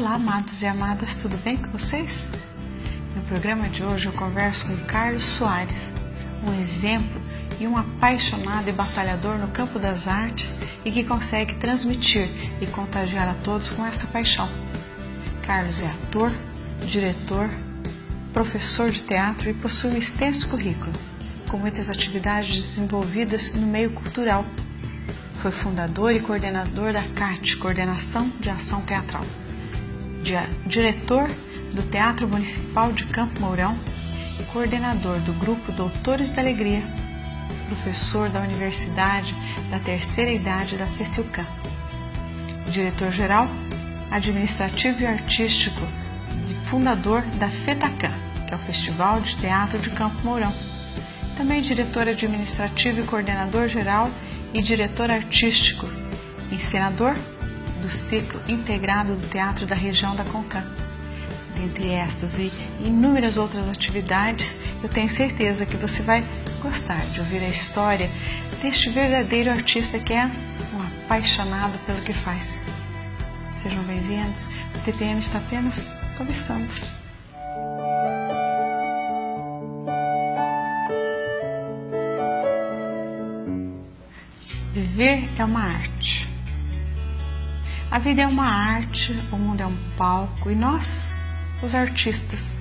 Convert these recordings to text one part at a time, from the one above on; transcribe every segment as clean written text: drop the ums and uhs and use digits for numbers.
Olá, amados e amadas, tudo bem com vocês? No programa de hoje eu converso com Carlos Soares, um exemplo e um apaixonado e batalhador no campo das artes e que consegue transmitir e contagiar a todos com essa paixão. Carlos é ator, diretor, professor de teatro e possui um extenso currículo, com muitas atividades desenvolvidas no meio cultural. Foi fundador e coordenador da CAT, Coordenação de Ação Teatral, diretor do Teatro Municipal de Campo Mourão, coordenador do Grupo Doutores da Alegria, professor da Universidade da Terceira Idade da FECILCAM, diretor-geral, administrativo e artístico e fundador da FETACAM, que é o Festival de Teatro de Campo Mourão. Também diretor administrativo e coordenador-geral e diretor artístico, encenador do ciclo integrado do teatro da região da Concam. Dentre estas e inúmeras outras atividades, eu tenho certeza que você vai gostar de ouvir a história deste verdadeiro artista que é um apaixonado pelo que faz. Sejam bem-vindos, o TPM está apenas começando. Viver é uma arte. A vida é uma arte, o mundo é um palco e nós, os artistas,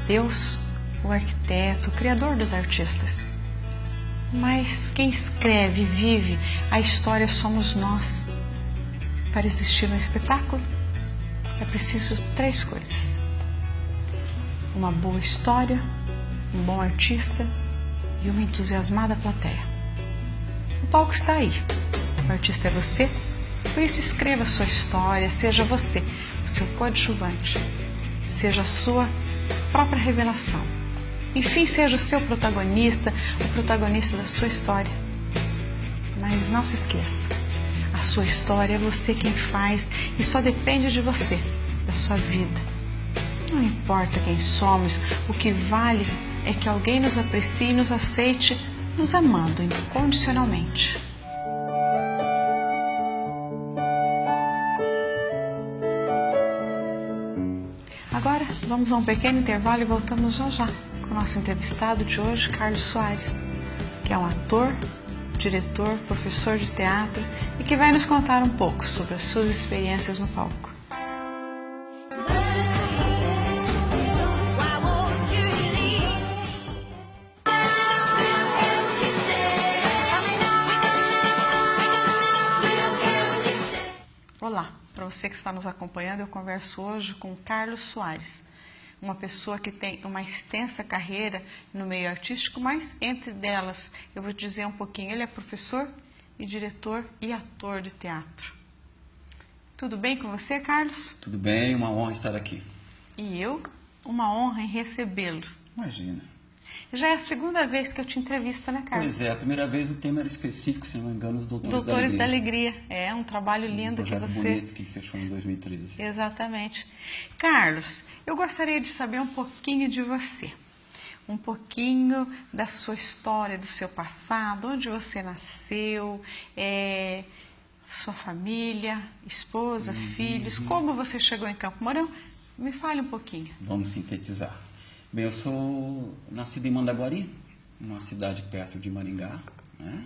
Deus, o arquiteto, o criador dos artistas. Mas quem escreve e vive a história somos nós. Para existir um espetáculo, é preciso 3 coisas: uma boa história, um bom artista e uma entusiasmada plateia. O palco está aí, o artista é você, por isso escreva a sua história, seja você o seu coadjuvante, seja a sua própria revelação. Enfim, seja o seu protagonista, o protagonista da sua história. Mas não se esqueça, a sua história é você quem faz e só depende de você, da sua vida. Não importa quem somos, o que vale é que alguém nos aprecie e nos aceite, nos amando incondicionalmente. Agora, vamos a um pequeno intervalo e voltamos já com o nosso entrevistado de hoje, Carlos Soares, que é um ator, diretor, professor de teatro e que vai nos contar um pouco sobre as suas experiências no palco. Olá, para você que está nos acompanhando, eu converso hoje com Carlos Soares, uma pessoa que tem uma extensa carreira no meio artístico, mas entre delas, eu vou te dizer um pouquinho, ele é professor e diretor e ator de teatro. Tudo bem com você, Carlos? Tudo bem, uma honra estar aqui. E eu, uma honra em recebê-lo. Imagina. Já é a segunda vez que eu te entrevisto, né, Carlos? Pois é, a primeira vez o tema era específico, se não me engano, os Doutores da Alegria. É um trabalho lindo que você... projeto bonito que fechou em 2013. Exatamente. Carlos, eu gostaria de saber um pouquinho de você. Um pouquinho da sua história, do seu passado, onde você nasceu, sua família, esposa, filhos, como você chegou em Campo Mourão. Me fale um pouquinho. Vamos sintetizar. Bem, eu sou nascido em Mandaguari, uma cidade perto de Maringá, né?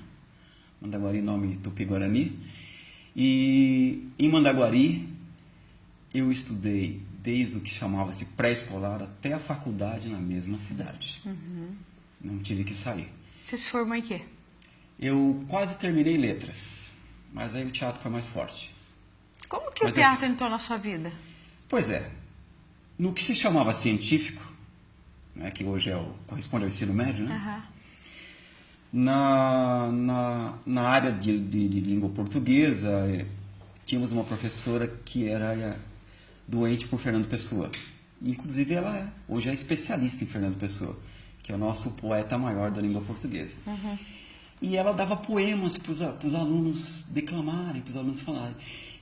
Mandaguari, nome Tupi-Guarani. E em Mandaguari eu estudei desde o que chamava-se pré-escolar até a faculdade na mesma cidade. Não tive que sair. Você se formou em quê? Eu quase terminei letras, mas aí o teatro foi mais forte. Como que o teatro entrou na sua vida? Pois é, no que se chamava científico, né, que hoje corresponde ao ensino médio, né? Na área de língua portuguesa, tínhamos uma professora que era doente por Fernando Pessoa. Inclusive, ela hoje é especialista em Fernando Pessoa, que é o nosso poeta maior da língua portuguesa. E ela dava poemas para os alunos declamarem, para os alunos falarem.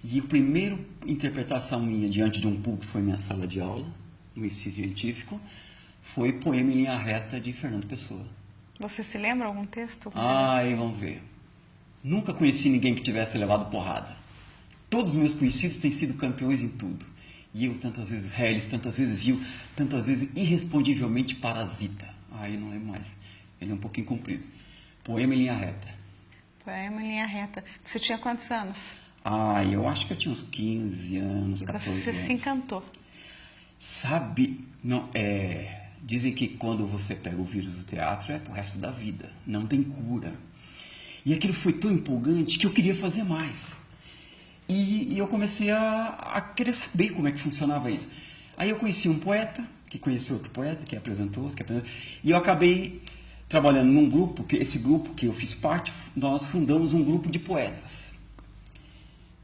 E a primeira interpretação minha diante de um público foi minha sala de aula, no ensino científico, foi poema em linha reta de Fernando Pessoa. Você se lembra algum texto? Vamos ver. Nunca conheci ninguém que tivesse levado porrada. Todos os meus conhecidos têm sido campeões em tudo. eu tantas vezes reles, tantas vezes viu, tantas vezes irrespondivelmente parasita. Aí não é mais. Ele é um pouquinho comprido. Poema em linha reta. Poema em linha reta. Você tinha quantos anos? Eu acho que eu tinha uns 15 anos, 14 anos. Você se encantou. Sabe, não, dizem que quando você pega o vírus do teatro é pro resto da vida, não tem cura. E aquilo foi tão empolgante que eu queria fazer mais. E eu comecei a querer saber como é que funcionava isso. Aí eu conheci um poeta, que conheceu outro poeta, que apresentou, e eu acabei trabalhando num grupo, que esse grupo que eu fiz parte, nós fundamos um grupo de poetas.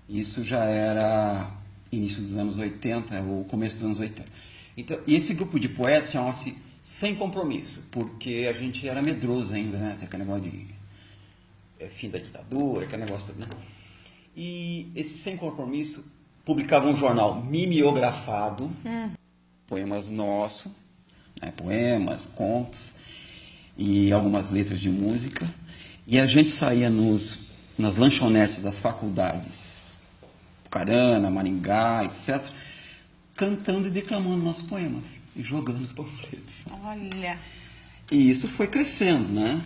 Isso já era início dos anos 80, ou começo dos anos 80. Então, e esse grupo de poetas chamava-se Sem Compromisso, porque a gente era medroso ainda, né? Aquele negócio de fim da ditadura, aquele negócio todo, né? E esse Sem Compromisso publicava um jornal mimeografado, poemas nossos, né? Poemas, contos e algumas letras de música. E a gente saía nas lanchonetes das faculdades, Pucarana, Maringá, etc., cantando e declamando nossos poemas e jogando os panfletos. Olha. E isso foi crescendo, né?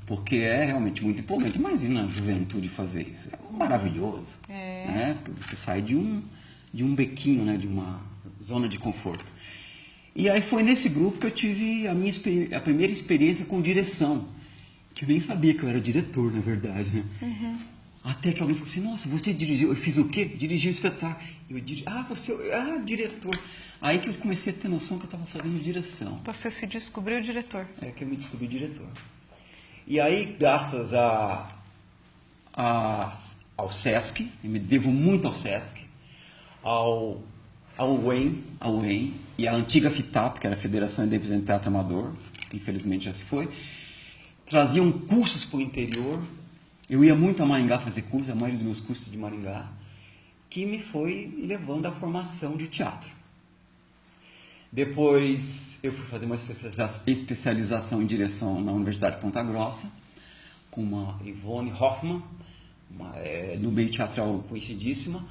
Porque é realmente muito empolgante. Imagina a juventude fazer isso. É maravilhoso. Né? Porque você sai de um bequinho, né? De uma zona de conforto. E aí foi nesse grupo que eu tive a primeira experiência com direção. Que eu nem sabia que eu era diretor, na verdade. Né? Até que alguém falou assim, nossa, você dirigiu, eu fiz o quê? Dirigi o espetáculo. Diretor. Aí que eu comecei a ter noção que eu estava fazendo direção. Você se descobriu diretor. É que eu me descobri diretor. E aí, graças ao Sesc, eu me devo muito ao Sesc, ao UEM e à antiga FITAP, que era a Federação Independente de Teatro Amador, que infelizmente já se foi, traziam cursos para o interior. Eu ia muito a Maringá fazer curso, a maioria dos meus cursos de Maringá, que me foi levando à formação de teatro. Depois eu fui fazer uma especialização em direção na Universidade de Ponta Grossa, com uma Ivone Hoffmann, no meio teatral conhecidíssima.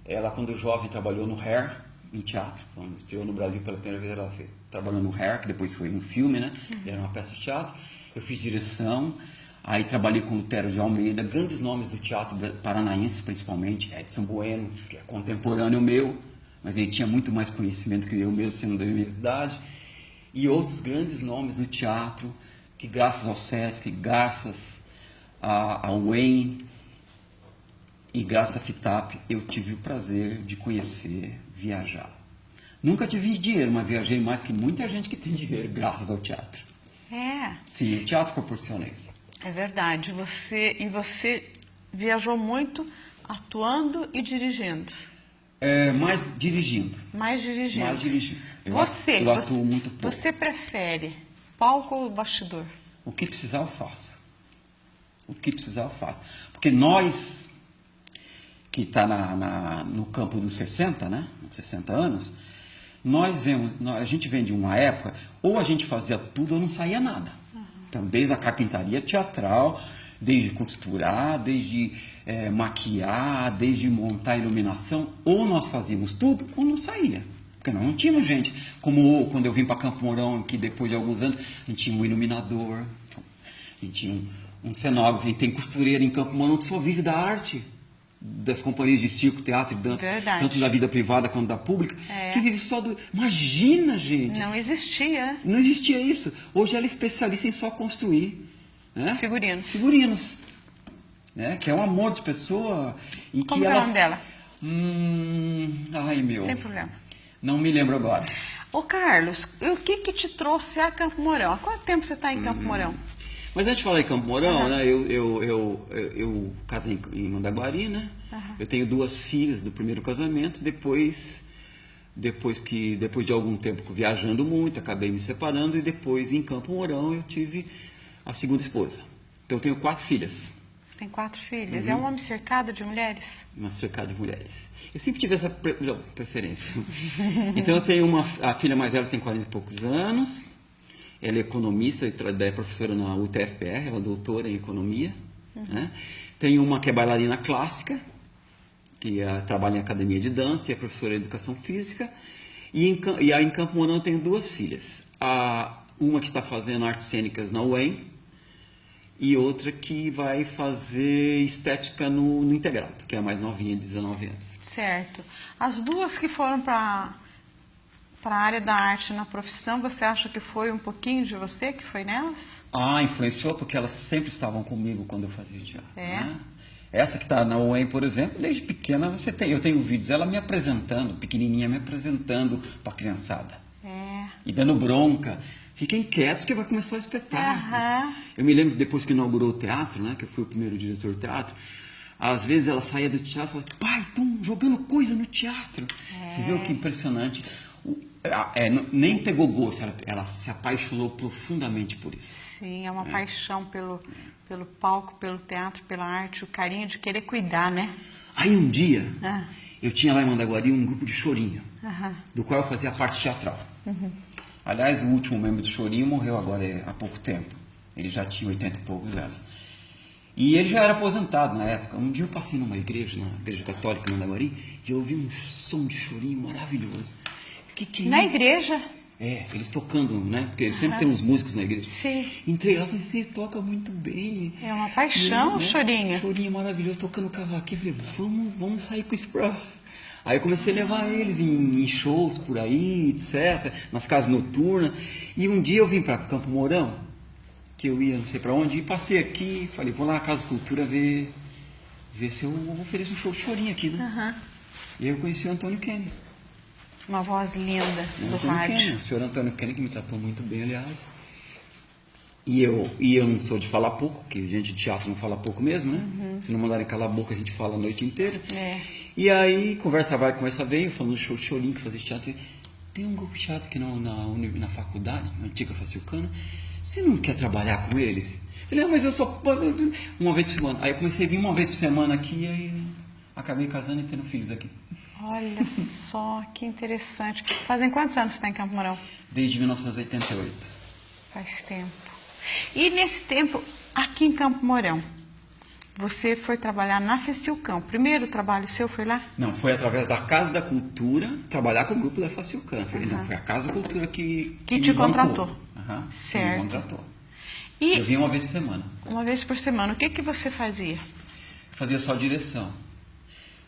Ela, quando jovem, trabalhou no Hair, em teatro. Quando estreou no Brasil pela primeira vez, ela trabalhou no Hair, que depois foi um filme, né? Era uma peça de teatro. Eu fiz direção. Aí trabalhei com Lutero de Almeida, grandes nomes do teatro paranaense, principalmente, Edson Bueno, que é contemporâneo meu, mas ele tinha muito mais conhecimento que eu mesmo, sendo da minha idade, e outros grandes nomes do teatro, que graças ao Sesc, graças ao UEM e graças à FITAP, eu tive o prazer de conhecer, viajar. Nunca tive dinheiro, mas viajei mais que muita gente que tem dinheiro, graças ao teatro. Sim, o teatro proporciona isso. É verdade. Você viajou muito atuando e dirigindo. Mais dirigindo. Mais dirigindo. Eu atuo muito pouco. Você prefere palco ou bastidor? O que precisar eu faço. Porque nós, que está no campo dos 60, né? 60 anos, a gente vem de uma época, ou a gente fazia tudo ou não saía nada. Então, desde a carpintaria teatral, desde costurar, desde maquiar, desde montar iluminação, ou nós fazíamos tudo, ou não saía. Porque não tínhamos gente. Como quando eu vim para Campo Mourão, que depois de alguns anos, a gente tinha um iluminador, a gente tinha um cenógrafo, a gente tem costureira em Campo Mourão que só vive da arte, das companhias de circo, teatro e dança, tanto da vida privada quanto da pública, que vive só do... Imagina, gente! Não existia. Não existia isso. Hoje ela é especialista em só construir, né? Figurinos. Né? Que é um amor de pessoa. E como que é o nome dela? Sem problema. Não me lembro agora. Ô Carlos, o que te trouxe a Campo Mourão? Há quanto tempo você está em Campo Mourão? Mas antes de falar em Campo Mourão, né, eu casei em Mandaguari, né? Eu tenho 2 filhas do primeiro casamento. Depois de algum tempo viajando muito, acabei me separando. E depois, em Campo Mourão, eu tive a segunda esposa. Então, eu tenho 4 filhas. Você tem 4 filhas? É um homem cercado de mulheres? Uma cercada de mulheres. Eu sempre tive essa preferência. Então, eu tenho a filha mais velha tem 40 e poucos anos. Ela é economista, é professora na UTFPR, ela é doutora em economia. Né? Tem uma que é bailarina clássica, que trabalha em academia de dança e é professora de educação física. E aí em Campo Mourão eu tenho 2 filhas. Uma que está fazendo artes cênicas na UEM e outra que vai fazer estética no Integrato, que é a mais novinha, de 19 anos. Certo. As 2 que foram para a área da arte na profissão, você acha que foi um pouquinho de você que foi nelas? Influenciou porque elas sempre estavam comigo quando eu fazia teatro. Né? Essa que está na UEM, por exemplo, desde pequena eu tenho vídeos, ela me apresentando, pequenininha, me apresentando para a criançada. E dando bronca. Fiquem quietos que vai começar o espetáculo. Eu me lembro depois que inaugurou o teatro, né, que eu fui o primeiro diretor do teatro, às vezes ela saía do teatro e falava, pai, estão jogando coisa no teatro. Você viu que impressionante. Nem pegou gosto, ela se apaixonou profundamente por isso. Sim, é uma paixão pelo palco, pelo teatro, pela arte, o carinho de querer cuidar, né? Aí um dia, eu tinha lá em Mandaguari um grupo de chorinho, do qual eu fazia parte teatral. Aliás, o último membro do chorinho morreu agora há pouco tempo. Ele já tinha 80 e poucos anos. E ele já era aposentado na época. Um dia eu passei numa igreja, na igreja católica em Mandaguari, e eu ouvi um som de chorinho maravilhoso. Que é na isso? Igreja? Eles tocando, né? Porque sempre tem uns músicos na igreja. Sim. Entrei lá e falei, você toca muito bem. É uma paixão, o chorinho. Chorinho maravilhoso, tocando cavaquinho. Falei, vamos sair com isso pra... Aí eu comecei a levar eles em shows por aí, etc. Nas casas noturnas. E um dia eu vim para Campo Mourão, que eu ia não sei para onde, e passei aqui, falei, vou lá na Casa Cultura ver se eu ofereço um show de chorinho aqui, né? E aí eu conheci o Antônio Kenny. Uma voz linda do rádio. O senhor Antônio Kenny, que me tratou muito bem, aliás. E eu não sou de falar pouco, que gente de teatro não fala pouco mesmo, né? Se não mandarem calar a boca, a gente fala a noite inteira. E aí, conversa vai, conversa veio, falando do show de chorinho, que fazia teatro. Tem um grupo de teatro aqui na faculdade, na antiga Facilcana. Você não quer trabalhar com eles? Ele, mas eu só... Uma vez por semana. Aí eu comecei a vir uma vez por semana aqui, e aí acabei casando e tendo filhos aqui. Olha só, que interessante. Fazem quantos anos você está em Campo Mourão? Desde 1988. Faz tempo. E nesse tempo, aqui em Campo Mourão, você foi trabalhar na Facilcam. O primeiro trabalho seu foi lá? Não, foi através da Casa da Cultura, trabalhar com o grupo da Facilcam. Foi a Casa da Cultura que te contratou. Certo. Que me contratou. E eu vinha uma vez por semana. Uma vez por semana. O que você fazia? Fazia só direção.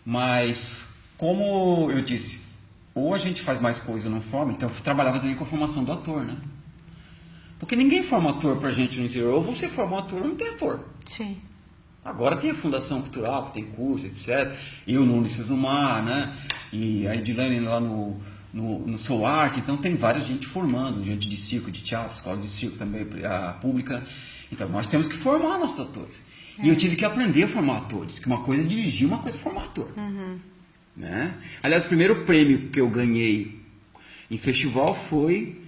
Mas, como eu disse, ou a gente faz mais coisa ou não forma, então eu trabalhava também com a formação do ator, né? Porque ninguém forma ator pra gente no interior. Ou você forma um ator ou não tem ator. Sim. Agora tem a Fundação Cultural, que tem curso, etc. Eu no Unicesumar, né? E a Edilane lá no Soul Art. Então tem várias gente formando, gente de circo, de teatro, escola de circo também, a pública. Então nós temos que formar nossos atores. E eu tive que aprender a formar atores. Que uma coisa é dirigir, uma coisa é formar ator. Né? Aliás, o primeiro prêmio que eu ganhei em festival foi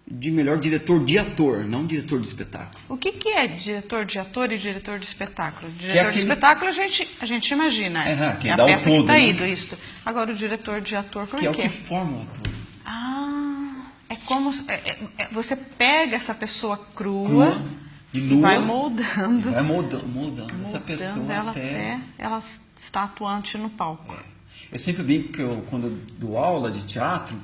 de melhor diretor de ator, não diretor de espetáculo. O que é diretor de ator e diretor de espetáculo? Diretor de espetáculo a gente imagina. Quem é dá a peça o todo, que está né? ido, isso. Agora o diretor de ator, como que é que é? Que é o que forma o ator. É como... você pega essa pessoa crua e vai moldando. Vai moldando essa pessoa ela até ela está atuante no palco. Eu sempre brinco que quando eu dou aula de teatro,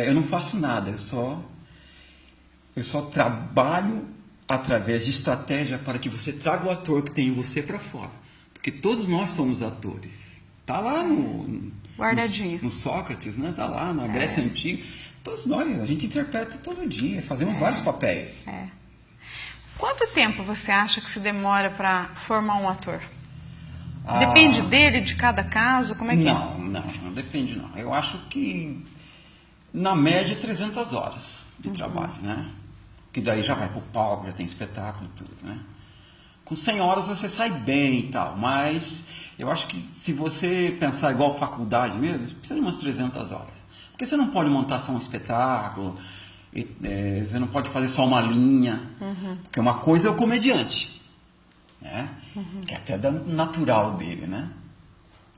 eu não faço nada, eu só trabalho através de estratégia para que você traga o ator que tem em você para fora. Porque todos nós somos atores. Está lá guardadinho. No Sócrates, né? Está lá na Grécia Antiga. Todos nós, a gente interpreta todo dia, fazemos vários papéis. Quanto tempo você acha que se demora para formar um ator? Depende dele, de cada caso? Como é que não depende não. Eu acho que na média 300 horas de trabalho, né? Que daí já vai pro palco, já tem espetáculo e tudo, né? Com 100 horas você sai bem e tal, mas eu acho que se você pensar igual faculdade mesmo, precisa de umas 300 horas. Porque você não pode montar só um espetáculo, você não pode fazer só uma linha, porque uma coisa é o comediante, né? Que é até natural dele, né?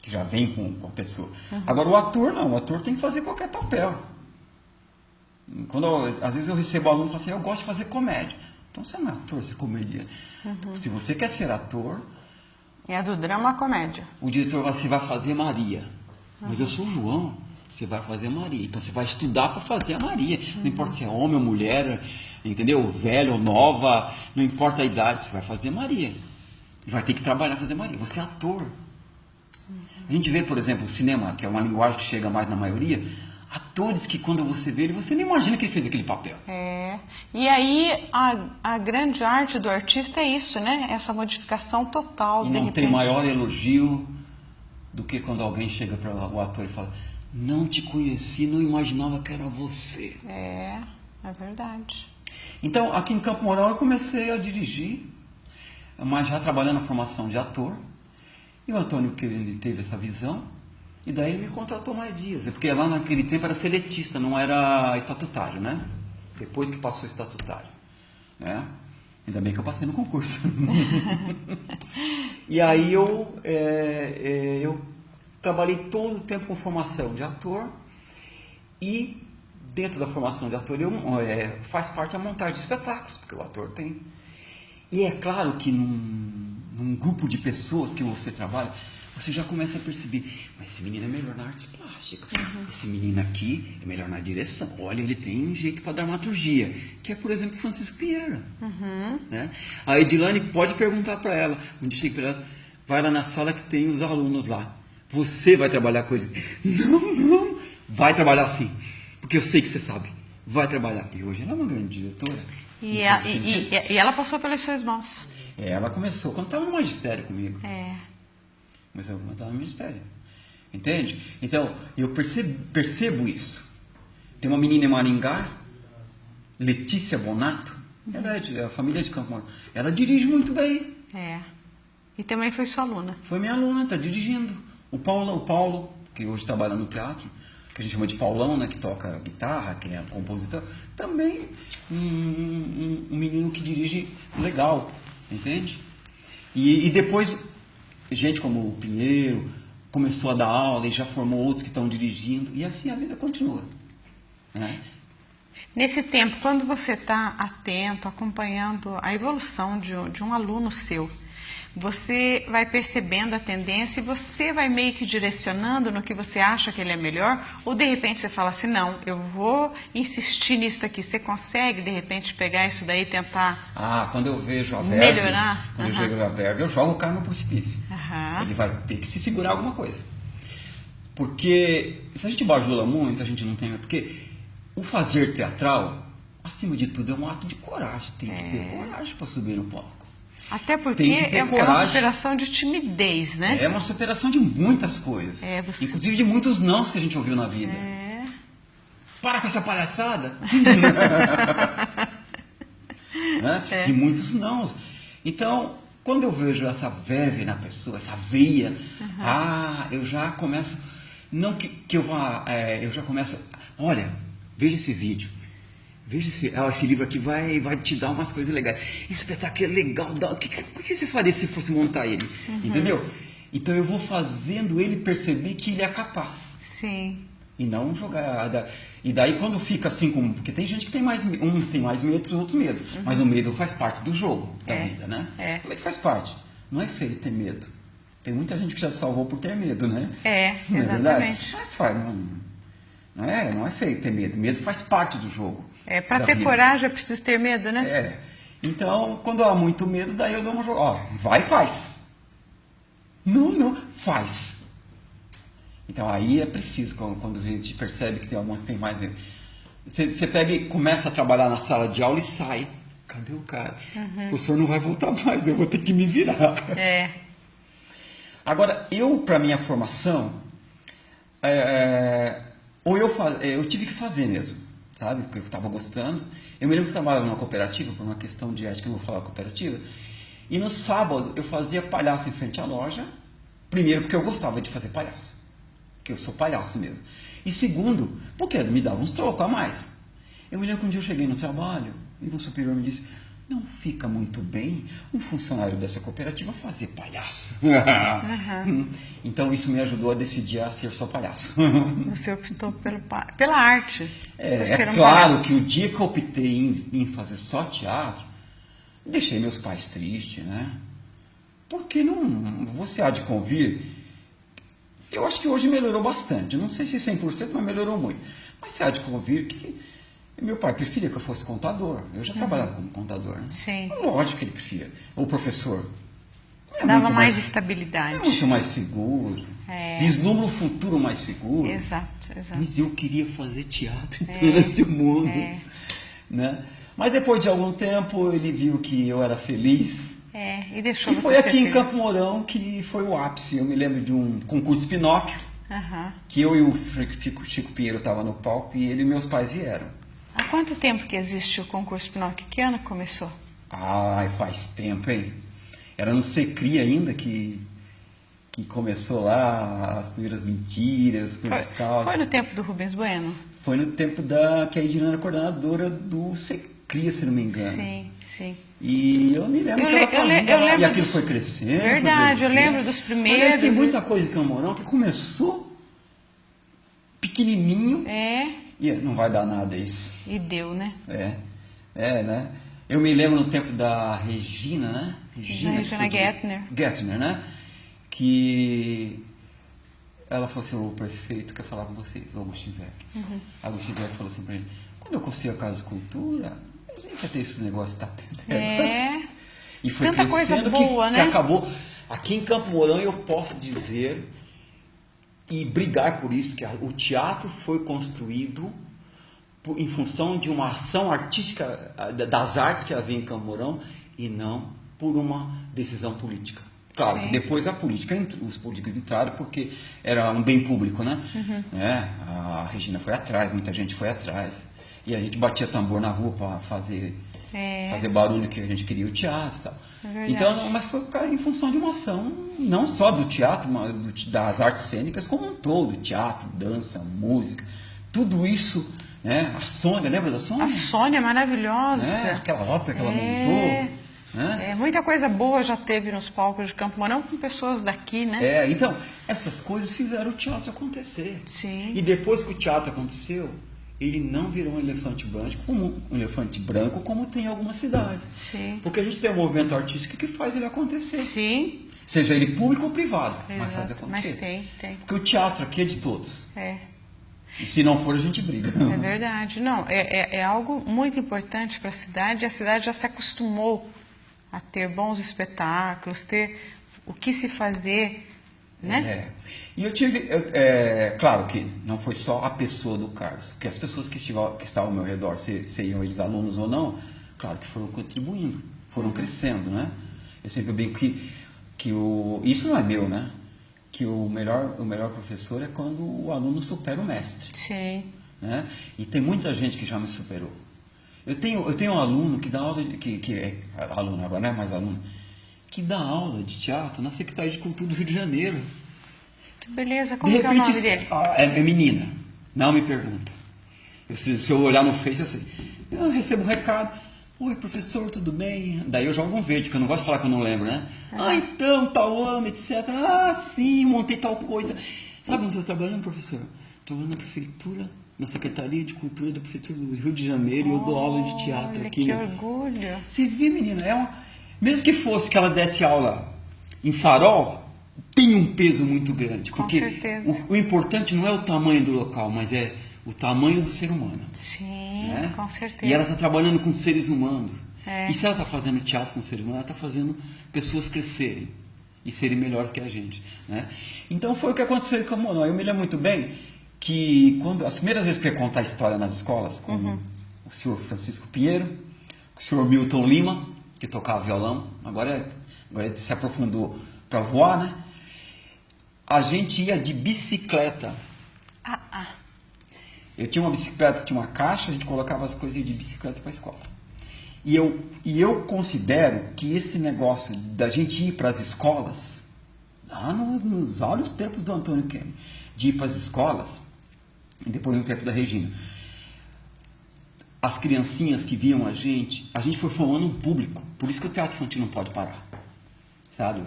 Que já vem com a pessoa. Agora o ator não, o ator tem que fazer qualquer papel. Às vezes eu recebo aluno e falo assim, eu gosto de fazer comédia. Então você não é ator, você é comediante. Se você quer ser ator, É do drama à comédia. O diretor fala, você vai fazer Maria. Mas eu sou o João, você vai fazer Maria. Então você vai estudar para fazer a Maria. Não importa se é homem ou mulher, entendeu? Velho ou nova, não importa a idade, você vai fazer Maria. Vai ter que trabalhar fazer Maria. Você é ator. A gente vê, por exemplo, o cinema, que é uma linguagem que chega mais na maioria, atores que quando você vê ele, você nem imagina que ele fez aquele papel. E aí a grande arte do artista é isso, né? Essa modificação total. E não tem maior elogio do que quando alguém chega para o ator e fala, não te conheci, não imaginava que era você. É verdade. Então, aqui em Campo Mourão eu comecei a dirigir, mas já trabalhando na formação de ator. E o Antônio que ele teve essa visão, e daí ele me contratou mais dias. Porque lá naquele tempo era seletista, não era estatutário, né? Depois que passou estatutário. Né? Ainda bem que eu passei no concurso. E aí eu trabalhei todo o tempo com formação de ator. E dentro da formação de ator faz parte a montagem de espetáculos, porque o ator tem. E é claro que num grupo de pessoas que você trabalha, você já começa a perceber, mas esse menino é melhor na artes plásticas, esse menino aqui é melhor na direção, olha, ele tem um jeito para dramaturgia, que é, por exemplo, Francisco Pinheiro. Né? A Edilane pode perguntar para ela, um dia chega para ela, vai lá na sala que tem os alunos lá, você vai trabalhar com eles. Não, vai trabalhar sim, porque eu sei que você sabe, vai trabalhar. E hoje ela é uma grande diretora. E ela passou pelas suas mãos. Ela começou quando estava no magistério comigo. Começou quando estava no magistério. Entende? Então, eu percebo isso. Tem uma menina em Maringá, Letícia Bonato, ela é a família de Campo Mourão. Ela dirige muito bem. E também foi sua aluna. Foi minha aluna, está dirigindo. O Paulo, que hoje trabalha no teatro, que a gente chama de Paulão, né, que toca guitarra, que é compositor, também um menino que dirige legal, entende? E depois, gente como o Pinheiro começou a dar aula e já formou outros que estão dirigindo, e assim a vida continua. Né? Nesse tempo, quando você está atento, acompanhando a evolução de um aluno seu, você vai percebendo a tendência e você vai meio que direcionando no que você acha que ele é melhor, ou de repente você fala assim, não, eu vou insistir nisso aqui. Você consegue, de repente, pegar isso daí e tentar quando eu vejo a verve, melhorar? Quando eu vejo a verve, eu jogo o cara no precipício. Ele vai ter que se segurar alguma coisa. Porque se a gente bajula muito, a gente não tem... Porque o fazer teatral, acima de tudo, é um ato de coragem. Tem que ter coragem para subir no palco. Até porque é uma superação de timidez, né? É uma superação de muitas coisas. Inclusive de muitos nãos que a gente ouviu na vida. Para com essa palhaçada! Né? De muitos nãos. Então, quando eu vejo essa verve na pessoa, essa veia, eu já começo... Não que eu vá... eu já começo... Olha, veja esse vídeo. Veja esse livro aqui vai te dar umas coisas legais. Esse espetáculo é legal. O que você faria se fosse montar ele? Entendeu? Então eu vou fazendo ele perceber que ele é capaz. Sim. E não jogar. E daí quando fica assim, porque tem gente que tem mais. Uns tem mais medo, outros medo. Mas o medo faz parte do jogo da vida, né? O medo faz parte. Não é feio ter medo. Tem muita gente que já salvou por ter medo, né? Não é verdade? Não é feio ter medo. Medo faz parte do jogo. Para ter coragem é preciso ter medo, né? Então, quando há muito medo, daí eu dou uma jogada. Vai e faz. Não, faz. Então, aí é preciso, quando a gente percebe que tem alguém que tem mais medo. Você pega e começa a trabalhar na sala de aula e sai. Cadê o cara? O professor não vai voltar mais, eu vou ter que me virar. Agora, para minha formação, eu tive que fazer mesmo. Sabe? Porque eu estava gostando. Eu me lembro que eu trabalhava numa cooperativa, por uma questão de ética, eu não vou falar cooperativa. E no sábado eu fazia palhaço em frente à loja. Primeiro, porque eu gostava de fazer palhaço. Porque eu sou palhaço mesmo. E segundo, porque me dava uns trocos a mais. Eu me lembro que um dia eu cheguei no trabalho e o superior me disse: não fica muito bem um funcionário dessa cooperativa fazer palhaço. Então isso me ajudou a decidir a ser só palhaço. Você optou pela arte. É claro que o dia que eu optei em fazer só teatro, deixei meus pais tristes, né? porque não, você há de convir, eu acho que hoje melhorou bastante, não sei se 100%, mas melhorou muito. Mas você há de convir que meu pai preferia que eu fosse contador, eu já trabalhava como contador, né? Sim. Lógico que ele preferia, ou professor. Dava mais estabilidade. É muito mais seguro. Vislumbra um futuro mais seguro. Exato, exato. Mas eu queria fazer teatro nesse mundo. Né? Mas depois de algum tempo ele viu que eu era feliz. E deixou E você foi ser aqui em feliz. Campo Mourão que foi o ápice. Eu me lembro de um concurso Pinóquio, que eu e o Chico Pinheiro estavam no palco e ele e meus pais vieram. Há quanto tempo que existe o concurso Pinóquio? Que ano começou? Ai, faz tempo, hein? Era no Secri ainda que começou lá as primeiras mentiras, os primeiros causos. Foi no tempo do Rubens Bueno? Foi no tempo que a Edina era coordenadora do Secri, se não me engano. Sim, sim. E eu me lembro que ela fazia, e aquilo foi crescendo. Verdade, foi eu lembro dos primeiros. Aliás, tem muita coisa em Campo Mourão que começou pequenininho e não vai dar nada isso. E deu, né? Né? Eu me lembro no tempo da Regina, né? Regina Gettner, né? Que ela falou assim, o prefeito quer falar com vocês, o Agostinho Vec. Agostinho Vec falou assim para ele, quando eu construí a Casa de Cultura, eu sei que ia ter esses negócios que tá tendo. E foi tanta crescendo coisa boa, que né? acabou. Aqui em Campo Mourão eu posso dizer e brigar por isso, que o teatro foi construído em função de uma ação artística das artes que havia em Campo Mourão e não por uma decisão política. Claro, que depois os políticos entraram porque era um bem público, né? A Regina foi atrás, muita gente foi atrás. E a gente batia tambor na rua para fazer barulho que a gente queria o teatro e tal. Então, mas foi em função de uma ação, não só do teatro, mas das artes cênicas como um todo, teatro, dança, música, tudo isso. A Sônia, lembra da Sônia? A Sônia, maravilhosa. Aquela ópera que ela montou. Muita coisa boa já teve nos palcos de Campo Mourão com pessoas daqui, né? Então, essas coisas fizeram o teatro acontecer. Sim. E depois que o teatro aconteceu, ele não virou um elefante branco como tem em algumas cidades. Sim. Porque a gente tem um movimento artístico que faz ele acontecer. Sim. Seja ele público ou privado, mas faz acontecer. Mas tem. Porque o teatro aqui é de todos. E se não for, a gente briga. É verdade. Não, é algo muito importante para a cidade. A cidade já se acostumou a ter bons espetáculos, ter o que se fazer, né? E eu tive, claro que não foi só a pessoa do Carlos, porque as pessoas que estavam ao meu redor, seriam eles alunos ou não, claro que foram contribuindo, foram crescendo, né? Eu sempre brinco que isso não é meu, né? Que o melhor professor é quando o aluno supera o mestre. Sim. Né? E tem muita gente que já me superou. Eu tenho um aluno que dá aula, que é aluno agora, não é mais aluno, que dá aula de teatro na Secretaria de Cultura do Rio de Janeiro. Que beleza, como que é o nome dele? É menina, não me pergunta. Se eu olhar no Face, eu sei. Eu recebo um recado. Oi, professor, tudo bem? Daí eu jogo um verde, porque eu não gosto de falar que eu não lembro, né? Então, tal ano, etc. Sim, montei tal coisa. Sabe onde eu estou trabalhando, professor? Trabalhando na prefeitura, na Secretaria de Cultura da Prefeitura do Rio de Janeiro, e eu dou aula de teatro aqui. Que orgulho. Você vê, menina, mesmo que fosse que ela desse aula em Farol, tem um peso muito grande. Porque Com certeza. O importante não é o tamanho do local, mas é o tamanho do ser humano. Sim, né? Com certeza. E ela está trabalhando com seres humanos. E se ela está fazendo teatro com seres humanos, ela está fazendo pessoas crescerem e serem melhores que a gente. Né? Então foi o que aconteceu em Campo Mourão. Eu me lembro muito bem que as primeiras vezes que eu ia contar a história nas escolas, com o senhor Francisco Pinheiro, o senhor Milton Lima, que tocava violão, agora ele se aprofundou para voar, né? A gente ia de bicicleta. Eu tinha uma bicicleta que tinha uma caixa, a gente colocava as coisas de bicicleta para a escola. E eu considero que esse negócio da gente ir para as escolas, lá nos áureos tempos do Antônio Kenny, de ir para as escolas, e depois no tempo da Regina, as criancinhas que viam a gente foi formando um público. Por isso que o teatro infantil não pode parar. Sabe?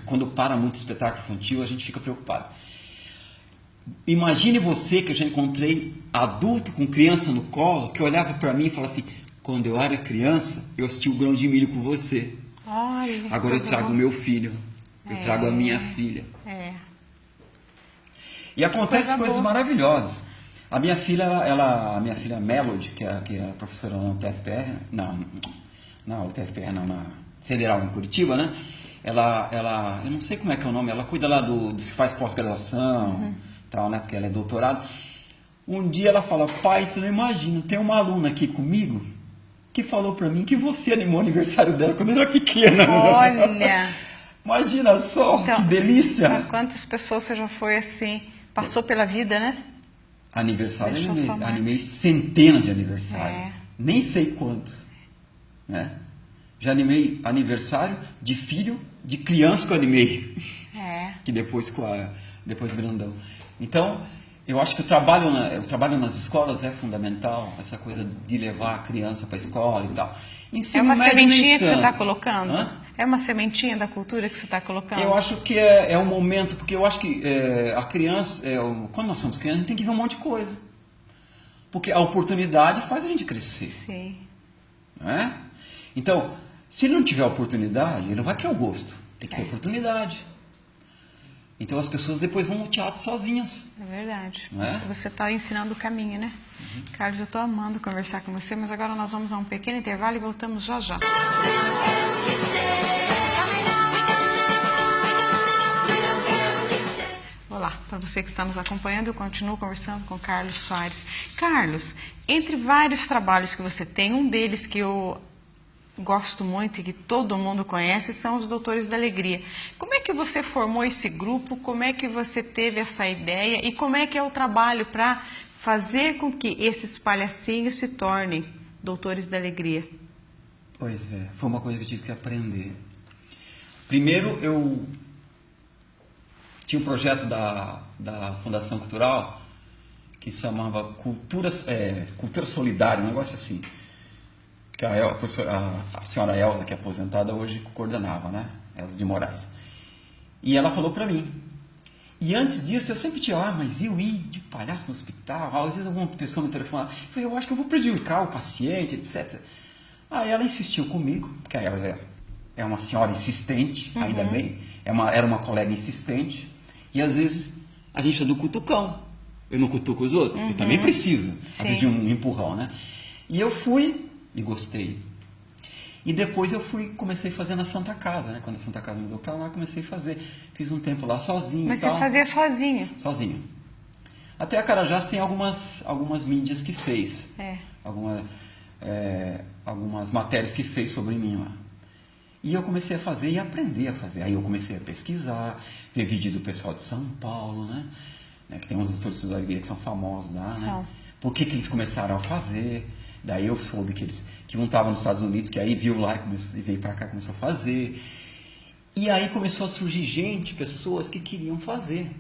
Quando para muito espetáculo infantil, a gente fica preocupado. Imagine você que eu já encontrei adulto com criança no colo, que olhava para mim e falava assim, quando eu era criança, eu assisti o Grão de Milho com você. Olha, agora eu trago o meu filho, eu trago a minha filha. E acontecem coisas maravilhosas. A minha filha, a minha filha Melody, que é a professora na UTFPR, na UTFPR não, na Federal em Curitiba, né? Ela, eu não sei como é que é o nome, ela cuida lá do que faz pós-graduação, tal, né? Porque ela é doutorado. Um dia ela fala, pai, você não imagina, tem uma aluna aqui comigo que falou pra mim que você animou o aniversário dela quando eu era pequena. Olha! Imagina só, então, que delícia! Quantas pessoas você já foi assim, passou pela vida, né? Aniversário, animei centenas de aniversários. Nem sei quantos. Né? Já animei aniversário de filho, de criança que eu animei. Que depois grandão. Então, eu acho que o trabalho nas escolas é fundamental, essa coisa de levar a criança para a escola e tal. Ensino uma médio, sementinha que você está colocando? É uma sementinha da cultura que você está colocando? Eu acho que é um momento, porque eu acho que a criança, quando nós somos crianças, a gente tem que ver um monte de coisa. Porque a oportunidade faz a gente crescer. Sim. Né? Então, se ele não tiver oportunidade, ele não vai criar o gosto. Tem que ter oportunidade. Então as pessoas depois vão no teatro sozinhas. É verdade. Você está ensinando o caminho, né? Carlos, eu estou amando conversar com você, mas agora nós vamos a um pequeno intervalo e voltamos já já. Olá, para você que está nos acompanhando, eu continuo conversando com Carlos Soares. Carlos, entre vários trabalhos que você tem, um deles que eu gosto muito e que todo mundo conhece são os Doutores da Alegria. Como é que você formou esse grupo? Como é que você teve essa ideia? E como é que é o trabalho para fazer com que esses palhacinhos se tornem Doutores da Alegria? Pois é, foi uma coisa que eu tive que aprender. Primeiro, eu tinha um projeto da Fundação Cultural que se chamava Cultura Solidária, um negócio assim. Que a senhora Elza, que é aposentada hoje, coordenava, né? Elza de Moraes. E ela falou para mim. E antes disso, eu sempre tinha, mas eu ir de palhaço no hospital, às vezes alguma pessoa me telefonava. Eu falei, eu acho que eu vou prejudicar o paciente, etc. Aí ela insistiu comigo, porque a Elza é uma senhora insistente, ainda bem, era uma colega insistente, e às vezes a gente precisa do cutucão. Eu não cutuco os outros, eu também preciso, às vezes, de um empurrão, né? E eu fui e gostei. E depois comecei a fazer na Santa Casa, né? Quando a Santa Casa mudou para lá, comecei a fazer. Fiz um tempo lá sozinho. Mas você fazia sozinho? Sozinho. Até a Carajás tem algumas mídias que fez. Algumas matérias que fez sobre mim lá. E eu comecei a fazer e aprender a fazer. Aí eu comecei a pesquisar, ver vídeo do pessoal de São Paulo, né? Que tem uns doutores da alegria que são famosos lá, né? Por que eles começaram a fazer? Daí eu soube que um estava nos Estados Unidos, que aí viu lá e veio para cá e começou a fazer. E aí começou a surgir pessoas que queriam fazer.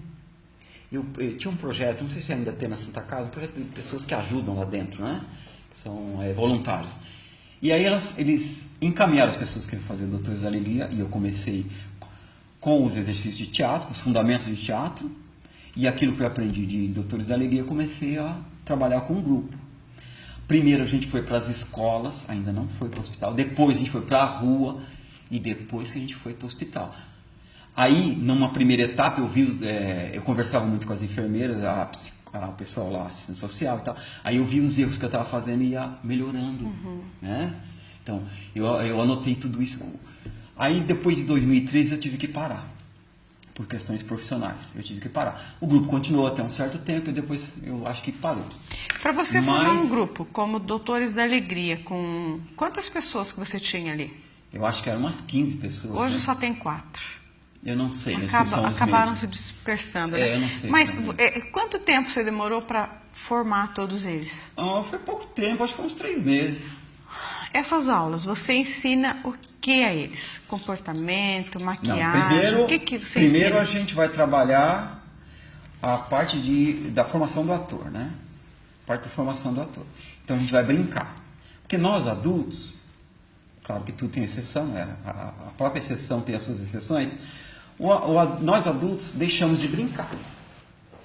Eu tinha um projeto, não sei se ainda tem na Santa Casa, um projeto de pessoas que ajudam lá dentro, né? São voluntários. E aí eles encaminharam as pessoas que queriam fazer Doutores da Alegria, e eu comecei com os exercícios de teatro, com os fundamentos de teatro, e aquilo que eu aprendi de Doutores da Alegria, eu comecei a trabalhar com um grupo. Primeiro a gente foi para as escolas, ainda não foi para o hospital. Depois a gente foi para a rua e depois que a gente foi para o hospital. Aí, numa primeira etapa, eu conversava muito com as enfermeiras, o pessoal lá, assistente social e tal. Aí eu vi os erros que eu estava fazendo e ia melhorando. Né? Então, eu anotei tudo isso. Aí, depois de 2013, eu tive que parar. Por questões profissionais, eu tive que parar. O grupo continuou até um certo tempo e depois eu acho que parou. Para você formar um grupo como Doutores da Alegria, com quantas pessoas que você tinha ali? Eu acho que eram umas 15 pessoas. Hoje, né? Só tem 4. Eu não sei. Acabaram se dispersando, né? Eu não sei. Mas quanto tempo você demorou para formar todos eles? Foi pouco tempo, acho que foi uns 3 meses. Essas aulas, você ensina o que a eles? Comportamento, maquiagem? Não, o que você primeiro ensina? A gente vai trabalhar a parte da formação do ator, né? Parte da formação do ator. Então a gente vai brincar. Porque nós adultos, claro que tudo tem exceção, a própria exceção tem as suas exceções, nós adultos deixamos de brincar.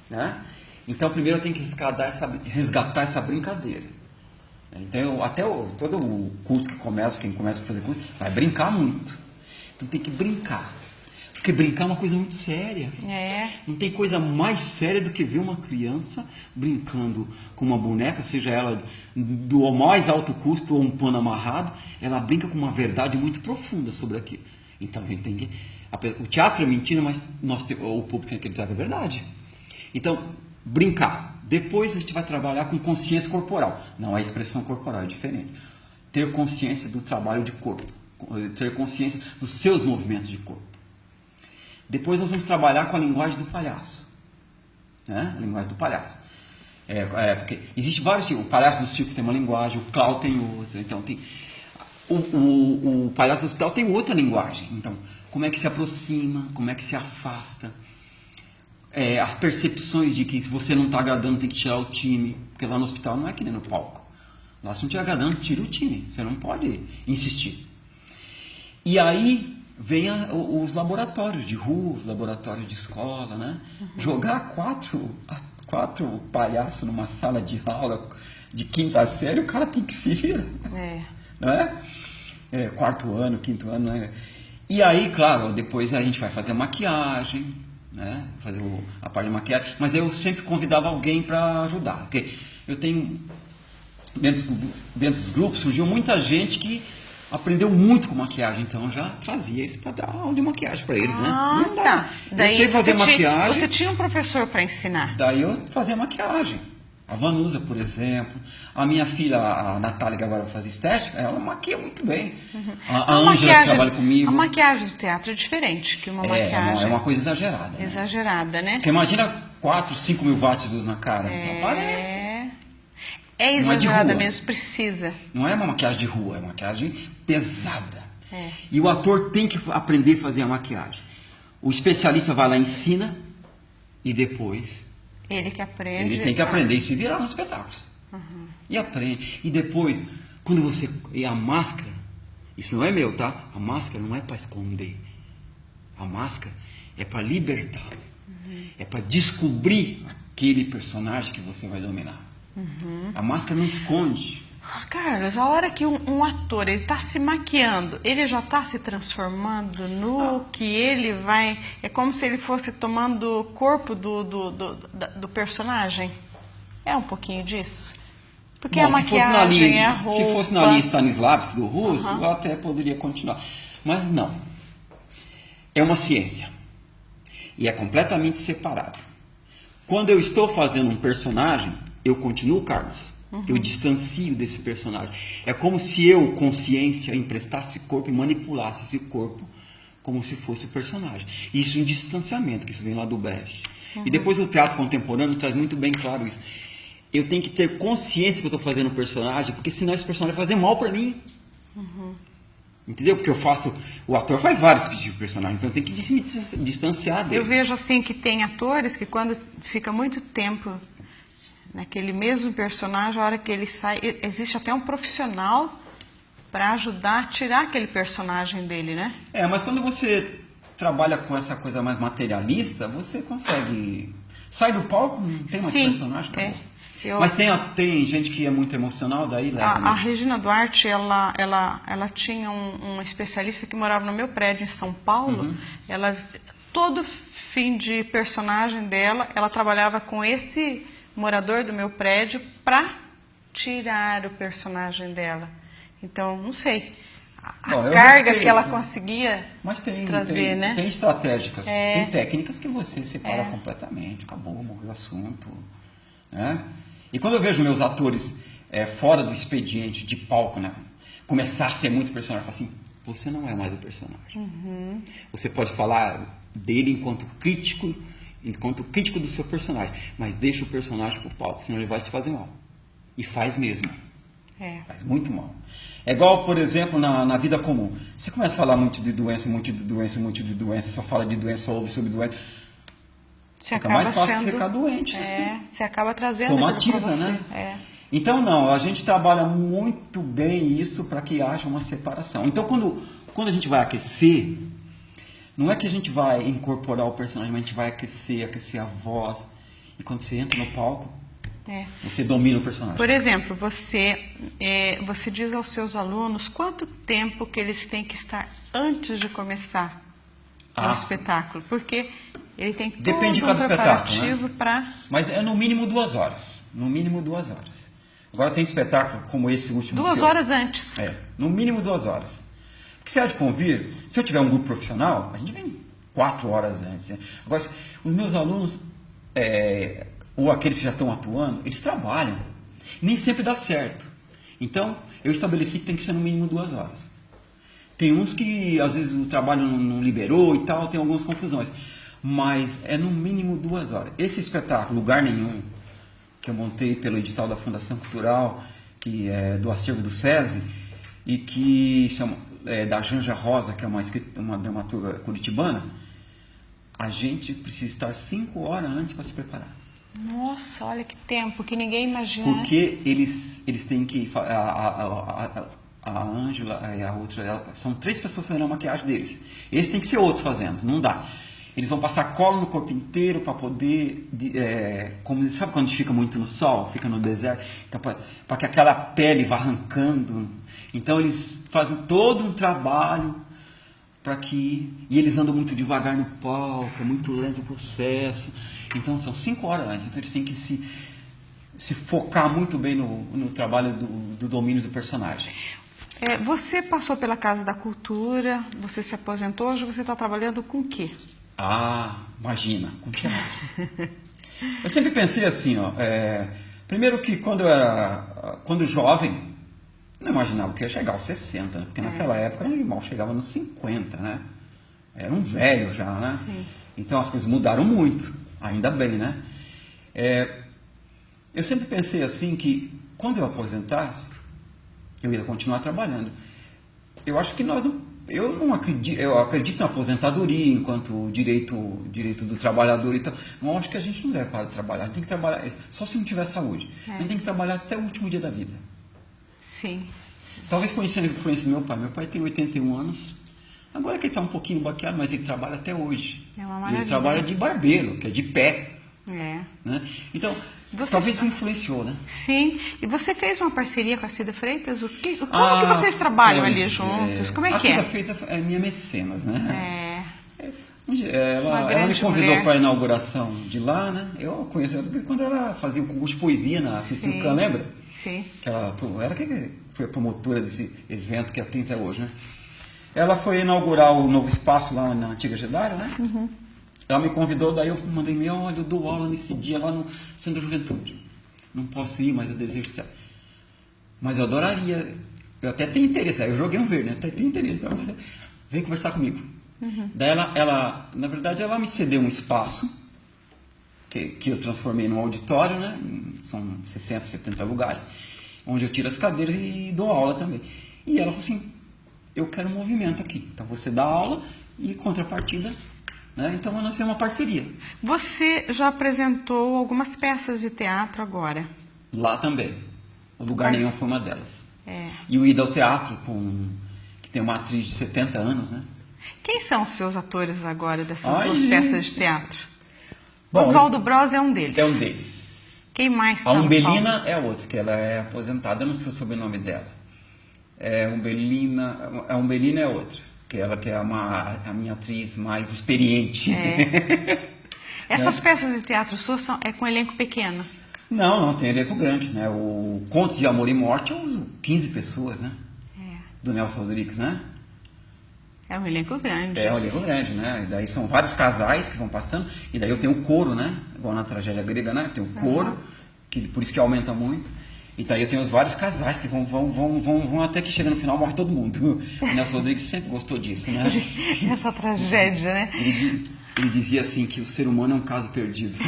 Né? Então primeiro eu tenho que resgatar essa brincadeira. Então, todo o curso quem começa a fazer curso, vai brincar muito. Então tem que brincar. Porque brincar é uma coisa muito séria. Não tem coisa mais séria do que ver uma criança brincando com uma boneca, seja ela do mais alto custo ou um pano amarrado, ela brinca com uma verdade muito profunda sobre aquilo. Então a gente tem que... O teatro é mentira, mas o público tem que acreditar que é verdade. Então, brincar. Depois a gente vai trabalhar com consciência corporal. Não, a expressão corporal é diferente. Ter consciência do trabalho de corpo. Ter consciência dos seus movimentos de corpo. Depois nós vamos trabalhar com a linguagem do palhaço. Né? A linguagem do palhaço. Porque existe vários tipos. O palhaço do circo tem uma linguagem, o clown tem outra. Então, o palhaço do hospital tem outra linguagem. Então, como é que se aproxima, como é que se afasta. As percepções de que se você não está agradando, tem que tirar o time. Porque lá no hospital não é que nem no palco. Lá se não estiver agradando, tira o time. Você não pode insistir. E aí... vem os laboratórios de rua, os laboratórios de escola, né? Jogar quatro palhaços numa sala de aula de quinta série, o cara tem que se virar. Não é? Quarto ano, quinto ano, né? E aí, claro, depois a gente vai fazer maquiagem, né? Fazer a parte de maquiagem, mas eu sempre convidava alguém para ajudar, porque eu tenho, dentro dos grupos, surgiu muita gente que aprendeu muito com maquiagem, então eu já trazia isso para dar aula de maquiagem para eles, né? Não dá. Tá. Daí eu sei fazer maquiagem. Você tinha um professor para ensinar. Daí eu fazia maquiagem. A Vanusa, por exemplo. A minha filha, a Natália, que agora vai fazer estética, ela maquia muito bem. A Ângela, que trabalha comigo. A maquiagem do teatro é diferente que uma maquiagem. É uma coisa exagerada. Né? Exagerada, né? Porque imagina 4, 5 mil watts de luz na cara. Desaparece. É exagerada mesmo, precisa. Não é uma maquiagem de rua, é uma maquiagem pesada. E o ator tem que aprender a fazer a maquiagem. O especialista vai lá e ensina e depois... Ele que aprende. Ele tem que aprender e se virar nos espetáculos. E aprende. E depois, quando você... E a máscara, isso não é meu, tá? A máscara não é para esconder. A máscara é para libertar. É para descobrir aquele personagem que você vai dominar. A máscara não esconde. Carlos, a hora que um ator ele está se maquiando, ele já está se transformando no que ele vai... É como se ele fosse tomando o corpo do personagem. É um pouquinho disso? Porque a maquiagem, a roupa... Se fosse na linha Stanislavski do Russo, eu até poderia continuar. Mas não. É uma ciência. E é completamente separado. Quando eu estou fazendo um personagem, eu continuo Carlos. Eu distancio desse personagem. É como se eu, consciência, emprestasse corpo e manipulasse esse corpo como se fosse o personagem. Isso é um distanciamento, que isso vem lá do Brecht. E depois o teatro contemporâneo traz muito bem claro isso. Eu tenho que ter consciência que eu estou fazendo o personagem, porque senão esse personagem vai fazer mal para mim. Entendeu? Porque o ator faz vários tipos de personagem, então tem que me distanciar dele. Eu vejo assim que tem atores que quando fica muito tempo naquele mesmo personagem, a hora que ele sai, existe até um profissional para ajudar a tirar aquele personagem dele, né? Mas quando você trabalha com essa coisa mais materialista, você consegue... Sai do palco, não tem mais personagem, acabou. Mas tem gente que é muito emocional, daí leva a Regina Duarte, ela tinha um especialista que morava no meu prédio em São Paulo. Ela, todo fim de personagem dela, ela trabalhava com esse morador do meu prédio para tirar o personagem dela. Então, não sei. A carga que ela conseguia trazer, né? Tem estratégicas, tem técnicas que você separa completamente. Acabou, morreu o assunto. Né? E quando eu vejo meus atores fora do expediente de palco, né, começar a ser muito personagem, eu falo assim, você não é mais o personagem. Você pode falar dele enquanto crítico do seu personagem, mas deixa o personagem pro palco, senão ele vai se fazer mal. E faz mesmo. Faz muito mal. É igual, por exemplo, na vida comum. Você começa a falar muito de doença, só fala de doença, só ouve sobre doença. Fica mais fácil você ficar doente. Você acaba trazendo. Somatiza, né? Então, não, a gente trabalha muito bem isso para que haja uma separação. Então, quando a gente vai aquecer, não é que a gente vai incorporar o personagem, mas a gente vai aquecer a voz. E quando você entra no palco, Você domina o personagem. Por exemplo, você diz aos seus alunos quanto tempo que eles têm que estar antes de começar o espetáculo, porque ele tem todo Depende de cada preparativo, né? para... Mas é no mínimo 2 horas. No mínimo 2 horas. Agora tem espetáculo como esse último. 2 horas antes. No mínimo 2 horas. Porque se há de convir, se eu tiver um grupo profissional, a gente vem 4 horas antes. Né? Agora, os meus alunos, ou aqueles que já estão atuando, eles trabalham. Nem sempre dá certo. Então, eu estabeleci que tem que ser no mínimo 2 horas. Tem uns que, às vezes, o trabalho não liberou e tal, tem algumas confusões. Mas é no mínimo 2 horas. Esse espetáculo, Lugar Nenhum, que eu montei pelo edital da Fundação Cultural, que é do acervo do SESI, e que chama, da Janja Rosa, que é uma dramaturga curitibana, a gente precisa estar 5 horas antes para se preparar. Nossa, olha que tempo, que ninguém imagina. Porque eles têm que... A Ângela e a outra, são 3 pessoas fazendo a maquiagem deles. Eles têm que ser outros fazendo, não dá. Eles vão passar cola no corpo inteiro para poder... sabe quando a gente fica muito no sol, fica no deserto? Então, para que aquela pele vá arrancando. Então eles fazem todo um trabalho para que... E eles andam muito devagar no palco, é muito lento o processo. Então são 5 horas antes. Então eles têm que se focar muito bem no trabalho do domínio do personagem. Você passou pela Casa da Cultura, você se aposentou, hoje você está trabalhando com o quê? Imagina, com teatro. Eu sempre pensei assim, primeiro que quando jovem, não imaginava que ia chegar aos 60, né? Porque naquela época o irmão chegava nos 50, né? Era um velho já, né? Sim. Então as coisas mudaram muito, ainda bem, né? Eu sempre pensei assim que quando eu aposentasse, eu ia continuar trabalhando. Eu acho que eu não acredito, eu acredito na aposentadoria enquanto direito do trabalhador e tal, mas eu acho que a gente não deve parar de trabalhar, a gente tem que trabalhar, só se não tiver saúde, a gente tem que trabalhar até o último dia da vida. Sim. Talvez conhecendo a influência do meu pai tem 81 anos, agora que ele está um pouquinho baqueado, mas ele trabalha até hoje. É uma maravilha. Ele trabalha de barbeiro, que é de pé. Né? Então, talvez influenciou, né? Sim. E você fez uma parceria com a Cida Freitas? Como que vocês trabalham ali juntos? Como é que é? A Cida Freitas é minha mecenas, né? Ela me convidou para a inauguração de lá, né? Eu conheci ela quando ela fazia um concurso de poesia na Cecilcan, lembra? Sim. Ela que foi a promotora desse evento que tem até hoje, né? Ela foi inaugurar o novo espaço lá na Antiga Gedário, né? Uhum. Ela me convidou, daí eu mandei e-mail, olha, eu dou aula nesse dia lá no Centro da Juventude. Não posso ir, mas eu desejo que... Mas eu adoraria, eu até tenho interesse, aí eu joguei um verde, né? Até tenho interesse, então, vem conversar comigo. Uhum. Daí ela, na verdade, ela me cedeu um espaço, que eu transformei num auditório, né? São 60, 70 lugares, onde eu tiro as cadeiras e dou aula também. E ela falou assim, eu quero um movimento aqui. Então você dá aula e contrapartida... Então, nós temos uma parceria. Você já apresentou algumas peças de teatro agora? Lá também. O Lugar Nenhum foi uma delas. E o Ida ao Teatro, que tem uma atriz de 70 anos, né? Quem são os seus atores agora dessas duas peças de teatro? Bom, Oswaldo Bros é um deles. É um deles. Quem mais está? A Umbelina é outra, que ela é aposentada, eu não sei o sobrenome dela. A Umbelina é outra. Ela que é a minha atriz mais experiente. Essas peças de teatro suas é com elenco pequeno? Não, tem elenco grande, né? O Contos de Amor e Morte, eu uso 15 pessoas, né? Do Nelson Rodrigues, né? É um elenco grande. É um elenco grande, né? E daí são vários casais que vão passando, e daí eu tenho o coro, né? Igual na tragédia grega, né? Tem o coro, por isso que aumenta muito. E daí eu tenho os vários casais que vão até que chega no final, morre todo mundo. O Nelson Rodrigues sempre gostou disso, né? Essa tragédia, né? Ele dizia assim que o ser humano é um caso perdido.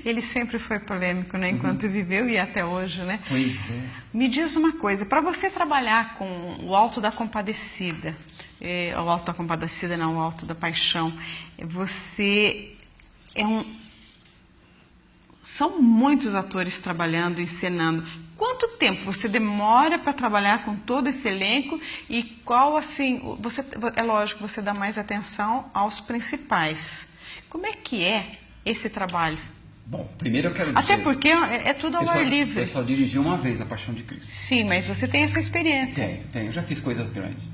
Ele sempre foi polêmico, né? Enquanto viveu e até hoje, né? Pois é. Me diz uma coisa, para você trabalhar com o Alto da Compadecida, o Alto da Compadecida não, o Alto da Paixão, você são muitos atores trabalhando, encenando. Quanto tempo você demora para trabalhar com todo esse elenco e qual, assim, é lógico, você dá mais atenção aos principais. Como é que é esse trabalho? Bom, primeiro eu quero dizer... Até porque é tudo ao ar livre. Eu só dirigi uma vez a Paixão de Cristo. Sim, mas você tem essa experiência. Tenho. Eu já fiz coisas grandes.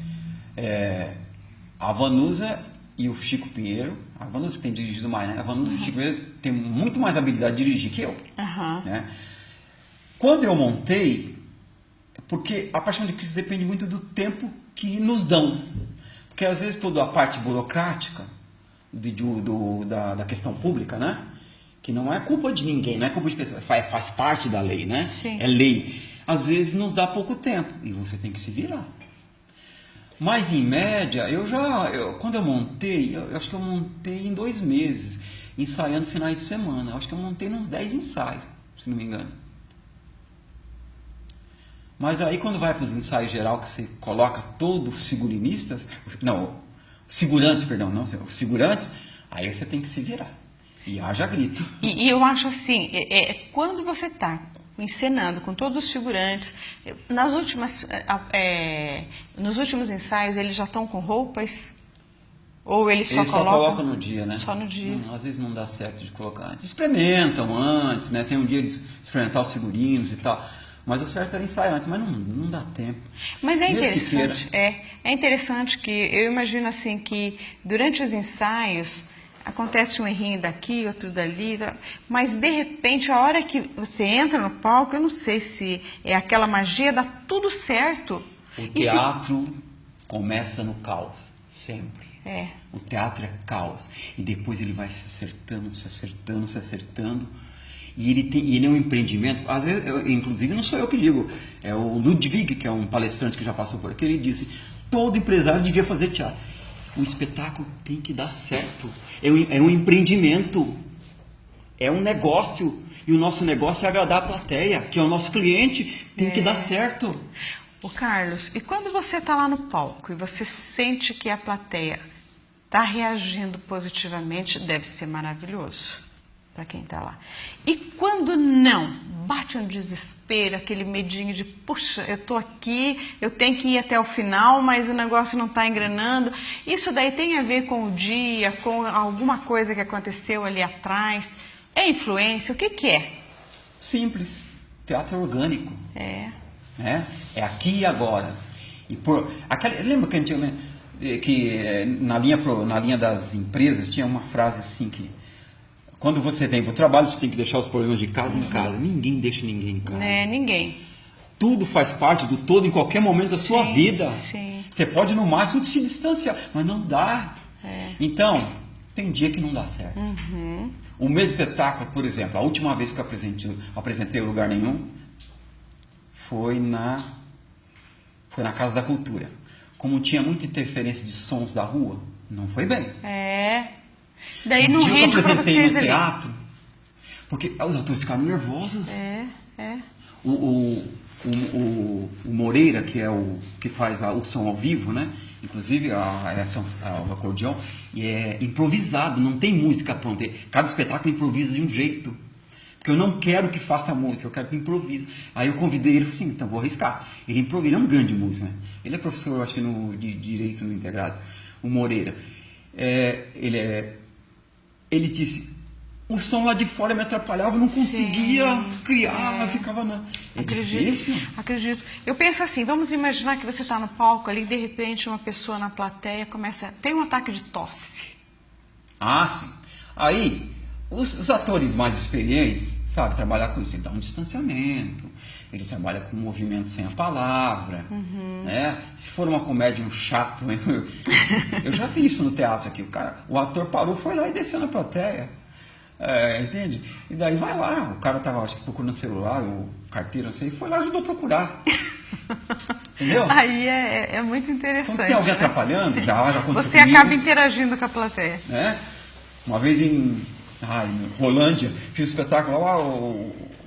A Vanusa e o Chico Pinheiro, a Vanusa tem dirigido mais, né? A Vanusa e o Chico Pinheiro têm muito mais habilidade de dirigir que eu. Né? Quando eu montei, porque a Paixão de Cristo depende muito do tempo que nos dão. Porque às vezes toda a parte burocrática da questão pública, né? Que não é culpa de ninguém, não é culpa de pessoa, faz parte da lei, né? Sim. É lei. Às vezes nos dá pouco tempo e você tem que se virar. Mas em média, quando eu montei, eu acho que eu montei em 2 meses, ensaiando finais de semana. Eu acho que eu montei uns 10 ensaios, se não me engano. Mas aí quando vai para os ensaios geral, que você coloca todos os figurinistas, os figurantes, aí você tem que se virar. E haja grito. E eu acho assim, quando você está encenando com todos os figurantes, nos últimos ensaios eles já estão com roupas? Ou eles só colocam no dia, né? Só no dia. Às vezes não dá certo de colocar antes. Experimentam antes, né? Tem um dia de experimentar os figurinos e tal. Mas o certo era ensaiar antes, mas não dá tempo. Mas é interessante, é interessante que eu imagino assim que durante os ensaios acontece um errinho daqui, outro dali, mas de repente a hora que você entra no palco, eu não sei se é aquela magia, dá tudo certo. O teatro começa no caos, sempre. O teatro é caos. E depois ele vai se acertando. E ele é um empreendimento, às vezes, inclusive não sou eu que digo, é o Ludwig, que é um palestrante que já passou por aqui, ele disse, todo empresário devia fazer teatro. O espetáculo tem que dar certo. É um empreendimento. É um negócio. E o nosso negócio é agradar a plateia, que é o nosso cliente, tem que dar certo. Ô Carlos, e quando você está lá no palco e você sente que a plateia está reagindo positivamente, deve ser maravilhoso para quem está lá. E quando não, bate um desespero, aquele medinho de, puxa, eu estou aqui, eu tenho que ir até o final, mas o negócio não está engrenando. Isso daí tem a ver com o dia, com alguma coisa que aconteceu ali atrás? É influência? O que é? Simples. Teatro orgânico. É aqui e agora. Lembra que antigamente, na linha das empresas tinha uma frase assim que quando você vem para o trabalho, você tem que deixar os problemas de casa em casa. Ninguém deixa ninguém em casa. Ninguém. Tudo faz parte do todo em qualquer momento da sua vida. Sim. Você pode, no máximo, se distanciar, mas não dá. Então, tem dia que não dá certo. O mesmo espetáculo, por exemplo, a última vez que eu apresentei em lugar nenhum foi na Casa da Cultura. Como tinha muita interferência de sons da rua, não foi bem. Daí não rende para vocês ali. Eu apresentei no teatro, porque os atores ficaram nervosos. O Moreira, que é o que faz o som ao vivo, né? Inclusive o acordeão, e é improvisado, não tem música pronta. Cada espetáculo improvisa de um jeito. Porque eu não quero que faça música, eu quero que improvise. Aí eu convidei ele e falei assim, então vou arriscar. Ele improvisa, ele é um grande músico, né? Ele é professor, acho que de Direito no Integrado, o Moreira. Ele disse, o som lá de fora me atrapalhava, eu não conseguia criar, eu ficava difícil. Acredito. Eu penso assim, vamos imaginar que você está no palco ali e de repente uma pessoa na plateia tem um ataque de tosse. Sim. Aí, os atores mais experientes, sabe, trabalhar com isso, ele dá um distanciamento, ele trabalha com movimento sem a palavra, né? Se for uma comédia, um chato, eu já vi isso no teatro aqui, o ator parou, foi lá e desceu na plateia, entende? E daí vai lá, o cara estava, acho que procurando celular, ou carteira, não sei, foi lá e ajudou a procurar. Entendeu? Aí é muito interessante. Quando tem alguém atrapalhando, já aconteceu Você acaba interagindo com a plateia. Uma vez em Rolândia, fiz um espetáculo lá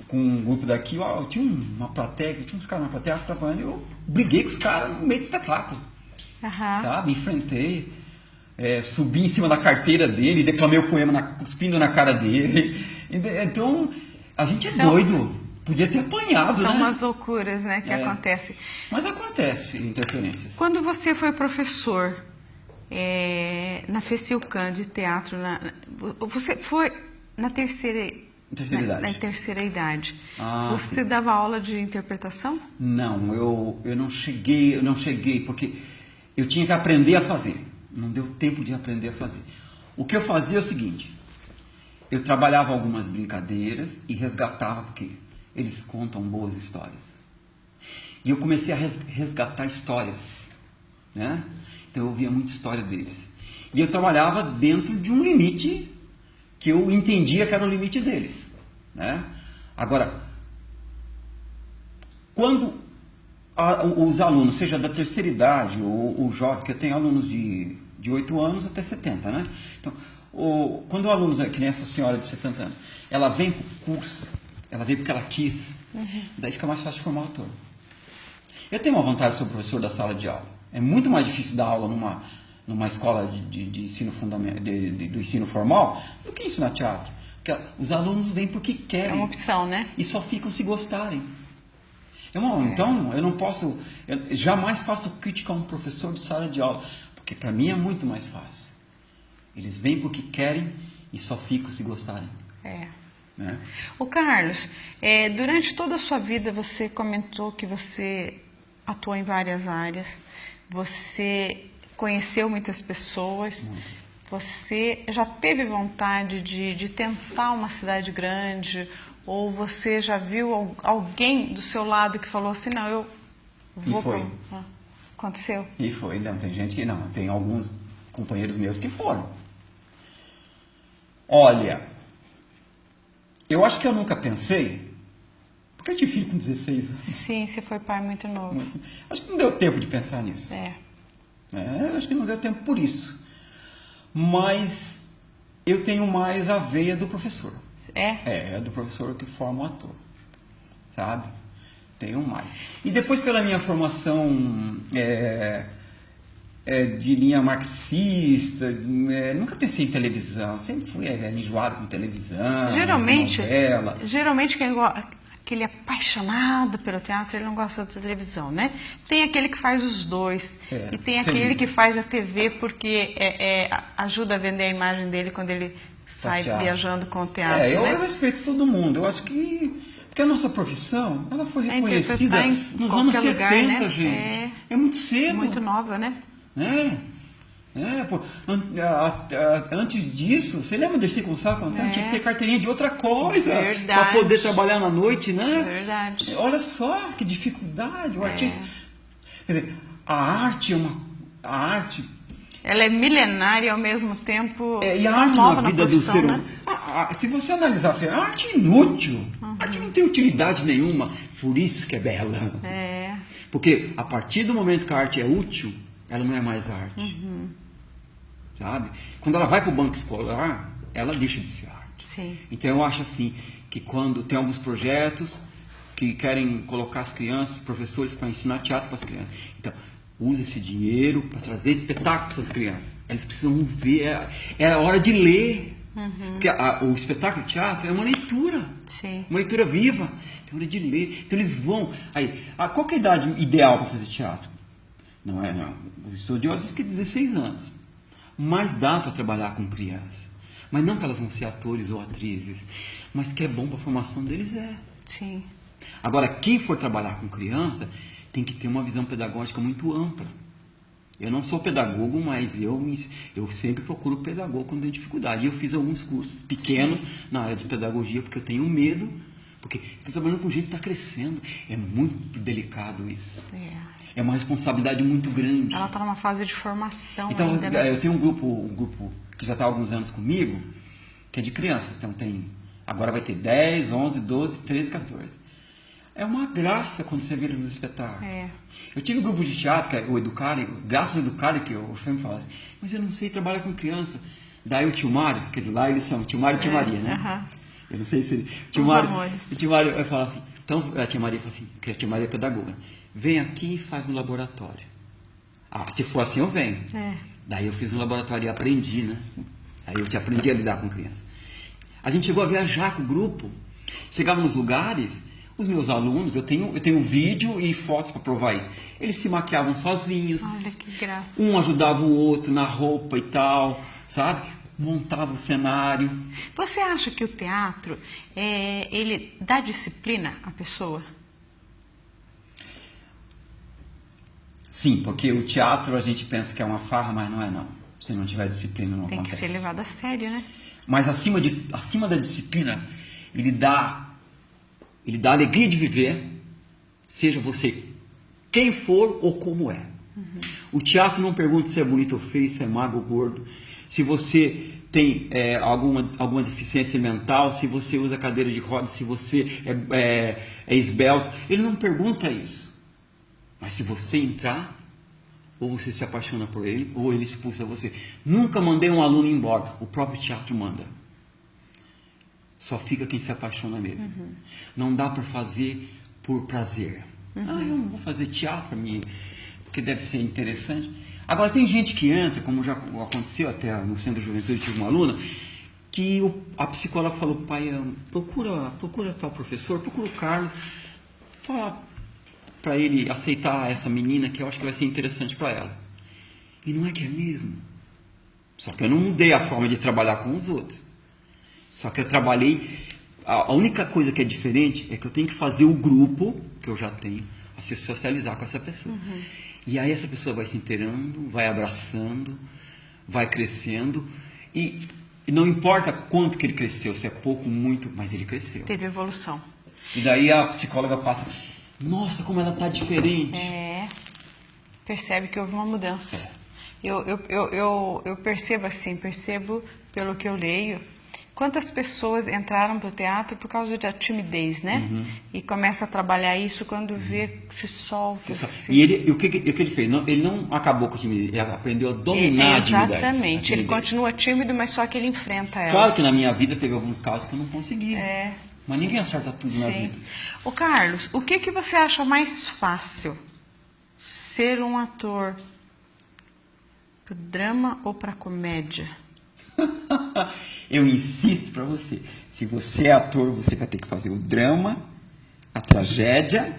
com um grupo daqui, tinha uma plateia, tinha uns caras na plateia atrapalhando, eu briguei com os caras no meio do espetáculo. Me enfrentei, subi em cima da carteira dele, declamei o poema cuspindo na cara dele. Então, a gente é doido. Podia ter apanhado, São né? umas loucuras, né, que acontecem. Mas acontece interferências. Quando você foi professor na FECILCAN de teatro, você foi na terceira Terceira idade. Na terceira idade. Ah, Você sim. dava aula de interpretação? Não, eu não cheguei, porque eu tinha que aprender a fazer. Não deu tempo de aprender a fazer. O que eu fazia é o seguinte, eu trabalhava algumas brincadeiras e resgatava, porque eles contam boas histórias. E eu comecei a resgatar histórias, né? Então eu ouvia muita história deles. E eu trabalhava dentro de um limite que eu entendia que era o limite deles, né? Agora, quando os alunos, seja da terceira idade ou jovem, que eu tenho alunos de 8 anos até 70, né? Então, quando o aluno, que nem essa senhora de 70 anos, ela vem para o curso, ela vem porque ela quis, daí fica mais fácil de formar o ator. Eu tenho uma vantagem sobre o professor da sala de aula. É muito mais difícil dar aula numa escola de ensino fundamental, do ensino formal, do que ensinar teatro. Porque os alunos vêm porque querem. É uma opção, né? E só ficam se gostarem. Então, eu não posso... Eu jamais faço crítica a um professor de sala de aula, porque para mim é muito mais fácil. Eles vêm porque querem e só ficam se gostarem. Né? O Carlos, durante toda a sua vida você comentou que você atuou em várias áreas, você conheceu muitas pessoas, você já teve vontade de tentar uma cidade grande, ou você já viu alguém do seu lado que falou assim, não, eu vou... E foi. Aconteceu? E foi, não, tem gente que não, tem alguns companheiros meus que foram. Olha, eu acho que eu nunca pensei, porque eu tive filho com 16 anos. Sim, você foi pai muito novo. Acho que não deu tempo de pensar nisso. Acho que não deu tempo por isso. Mas eu tenho mais a veia do professor. É do professor que forma o ator. Sabe? Tenho mais. E depois pela minha formação de linha marxista, nunca pensei em televisão. Sempre fui enjoado com televisão, novela. Geralmente aquele apaixonado pelo teatro, ele não gosta da televisão, né? Tem aquele que faz os dois. E tem aquele que faz a TV porque ajuda a vender a imagem dele quando ele sai viajando com o teatro. Eu respeito todo mundo. Eu acho que... Porque a nossa profissão, ela foi reconhecida nos anos 70, lugar, né? Gente. É muito cedo. Muito nova, né? Antes disso, você lembra desse Gonçalo contando? Tinha que ter carteirinha de outra coisa para poder trabalhar na noite, né? Verdade. Olha só que dificuldade. O artista. Quer dizer, a arte. Ela é milenária e ao mesmo tempo. E a arte na vida do ser humano. Se você analisar, a arte é inútil. A arte não tem utilidade nenhuma. Por isso que é bela. Porque a partir do momento que a arte é útil, ela não é mais arte. Sabe? Quando ela vai para o banco escolar, ela deixa de ser arte. Sim. Então eu acho assim, que quando tem alguns projetos que querem colocar as crianças, professores, para ensinar teatro para as crianças. Então, usa esse dinheiro para trazer espetáculo para essas crianças. Eles precisam ver, é a hora de ler. Porque o espetáculo de teatro é uma leitura. Sim. Uma leitura viva. É hora de ler. Então eles vão... qual que é a idade ideal para fazer teatro? Não. Os estudiosos dizem que é 16 anos. Mas dá para trabalhar com criança. Mas não que elas vão ser atores ou atrizes. Mas que é bom para a formação deles, Sim. Agora, quem for trabalhar com criança tem que ter uma visão pedagógica muito ampla. Eu não sou pedagogo, mas eu sempre procuro pedagogo quando tem dificuldade. Eu fiz alguns cursos pequenos na área de pedagogia, porque eu tenho medo. Porque estou trabalhando com gente que está crescendo. É muito delicado isso. É uma responsabilidade muito grande. Ela está numa fase de formação. Então, ainda, né? eu tenho um grupo que já está há alguns anos comigo, que é de criança. Então, agora vai ter 10, 11, 12, 13, 14. É uma graça quando você vê eles nos espetáculos. Eu tive um grupo de teatro, que é o Educare, graças ao Educare, que eu sempre falo, mas eu não sei trabalhar com criança. Daí o tio Mário, aquele lá eles chamam tio Mário e tia Maria, né? Eu não sei se ele... O tio Mário vai falar assim, então a tia Maria fala assim, porque a tia Maria é pedagoga, vem aqui e faz um laboratório. Se for assim eu venho. Daí eu fiz um laboratório e aprendi, né? Aí eu aprendi a lidar com criança. A gente chegou a viajar com o grupo, chegava nos lugares... Os meus alunos, eu tenho vídeo e fotos para provar isso. Eles se maquiavam sozinhos. Olha que graça. Um ajudava o outro na roupa e tal, sabe? montava o cenário. Você acha que o teatro, ele dá disciplina à pessoa? Sim, porque o teatro a gente pensa que é uma farra, mas não é não. Se não tiver disciplina, não acontece. Tem que ser levado a sério, né? Mas acima da disciplina, ele dá alegria de viver, seja você quem for ou como é. Uhum. O teatro não pergunta se é bonito ou feio, se é magro ou gordo, se você tem alguma deficiência mental, se você usa cadeira de rodas, se você é esbelto. Ele não pergunta isso. Mas se você entrar, ou você se apaixona por ele, ou ele expulsa você. Nunca mandei um aluno embora. O próprio teatro manda. Só fica quem se apaixona mesmo. Uhum. Não dá para fazer por prazer. Uhum. Eu não vou fazer teatro para mim, porque deve ser interessante. Agora, tem gente que entra, como já aconteceu até no Centro de Juventude, tive uma aluna, que a psicóloga falou, pai, procura tal professor, procura o Carlos, fala para ele aceitar essa menina que eu acho que vai ser interessante para ela. E não é que é mesmo. Só que eu não mudei a forma de trabalhar com os outros. Só que eu trabalhei... A única coisa que é diferente é que eu tenho que fazer o grupo, que eu já tenho, a se socializar com essa pessoa. Uhum. E aí essa pessoa vai se inteirando, vai abraçando, vai crescendo. E não importa quanto que ele cresceu, se é pouco, muito, mas ele cresceu. Teve evolução. E daí a psicóloga passa... Nossa, como ela está diferente. Percebe que houve uma mudança. Eu percebo assim, pelo que eu leio, quantas pessoas entraram para o teatro por causa da timidez, né? Uhum. E começa a trabalhar isso quando vê que se solta. Assim. E o que ele fez? Ele não acabou com a timidez, ele aprendeu a dominar a timidez. Exatamente, ele continua tímido, mas só que ele enfrenta ela. Claro que na minha vida teve alguns casos que eu não consegui. Mas ninguém acerta tudo na vida. Ô Carlos, o que você acha mais fácil? Ser um ator para drama ou para comédia? Eu insisto para você. Se você é ator, você vai ter que fazer o drama, a tragédia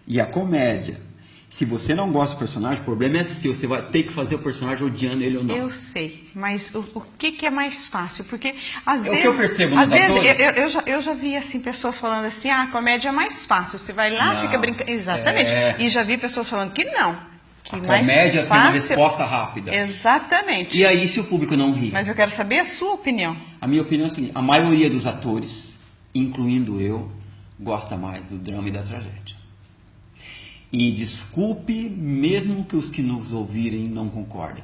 e a comédia. Se você não gosta do personagem, o problema é seu. Você vai ter que fazer o personagem odiando ele ou não. Eu sei, mas o que é mais fácil? Porque às vezes... o que eu percebo nos atores... Eu já vi assim, pessoas falando assim, a comédia é mais fácil. Você vai lá, fica brincando... Exatamente. E já vi pessoas falando que não. Que a comédia tem uma resposta rápida. Exatamente. E aí se o público não ri? Mas eu quero saber a sua opinião. A minha opinião é a seguinte, a maioria dos atores, incluindo eu, gosta mais do drama e da tragédia. E desculpe, mesmo que os que nos ouvirem não concordem,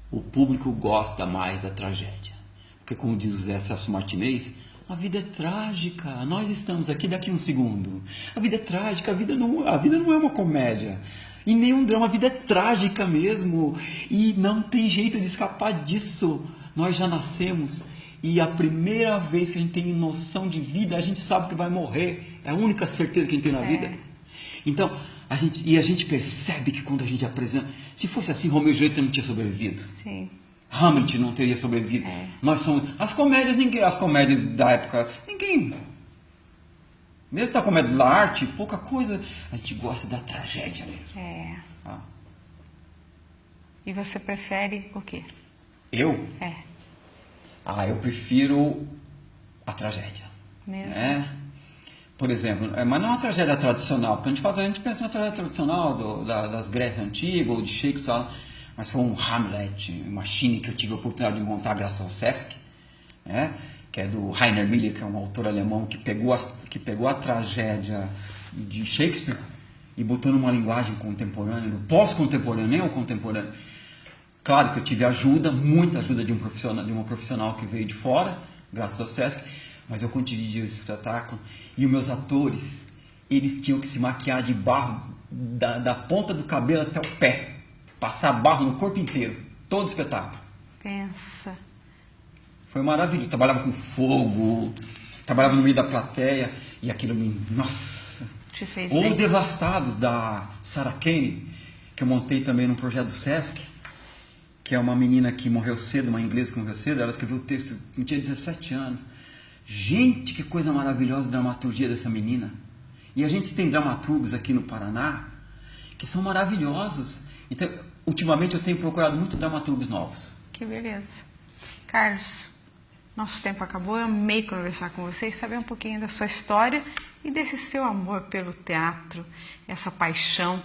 o público gosta mais da tragédia. Porque como diz o Zé Celso Martinez, a vida é trágica, nós estamos aqui daqui um segundo. A vida é trágica, a vida não é uma comédia. E nem um drama, a vida é trágica mesmo. E não tem jeito de escapar disso. Nós já nascemos e a primeira vez que a gente tem noção de vida, a gente sabe que vai morrer. É a única certeza que a gente tem na vida. Então, a gente percebe que quando a gente apresenta... Se fosse assim, Romeu e Julieta não tinha sobrevivido. Sim. Hamlet não teria sobrevivido. Nós somos... As comédias da época, ninguém... Mesmo da comédia da arte, pouca coisa... A gente gosta da tragédia mesmo. E você prefere o quê? Eu? Eu prefiro a tragédia. Mesmo? Por exemplo, mas não é uma tragédia tradicional, porque a gente pensa na tragédia tradicional das Grécias Antigas, ou de Shakespeare, mas foi um Hamlet, uma Machine que eu tive a oportunidade de montar graças ao Sesc, que é do Rainer Miller, que é um autor alemão que pegou a tragédia de Shakespeare e botou numa linguagem contemporânea, pós-contemporâneo, nem o contemporâneo. Claro que eu tive muita ajuda de uma profissional que veio de fora, graças ao Sesc, mas eu continuei esse espetáculo. E os meus atores, eles tinham que se maquiar de barro da ponta do cabelo até o pé. Passar barro no corpo inteiro. Todo o espetáculo. Pensa. Foi maravilhoso. Trabalhava com fogo, trabalhava no meio da plateia. E aquilo me... Nossa! Te fez Ou bem. Devastados, da Sarah Kane, que eu montei também num projeto do Sesc, que é uma menina que morreu cedo, uma inglesa que morreu cedo. Ela escreveu o texto, tinha 17 anos. Gente, que coisa maravilhosa a dramaturgia dessa menina. E a gente tem dramaturgos aqui no Paraná que são maravilhosos. Então, ultimamente eu tenho procurado muito dramaturgos novos. Que beleza. Carlos, nosso tempo acabou, eu amei conversar com você e saber um pouquinho da sua história e desse seu amor pelo teatro, essa paixão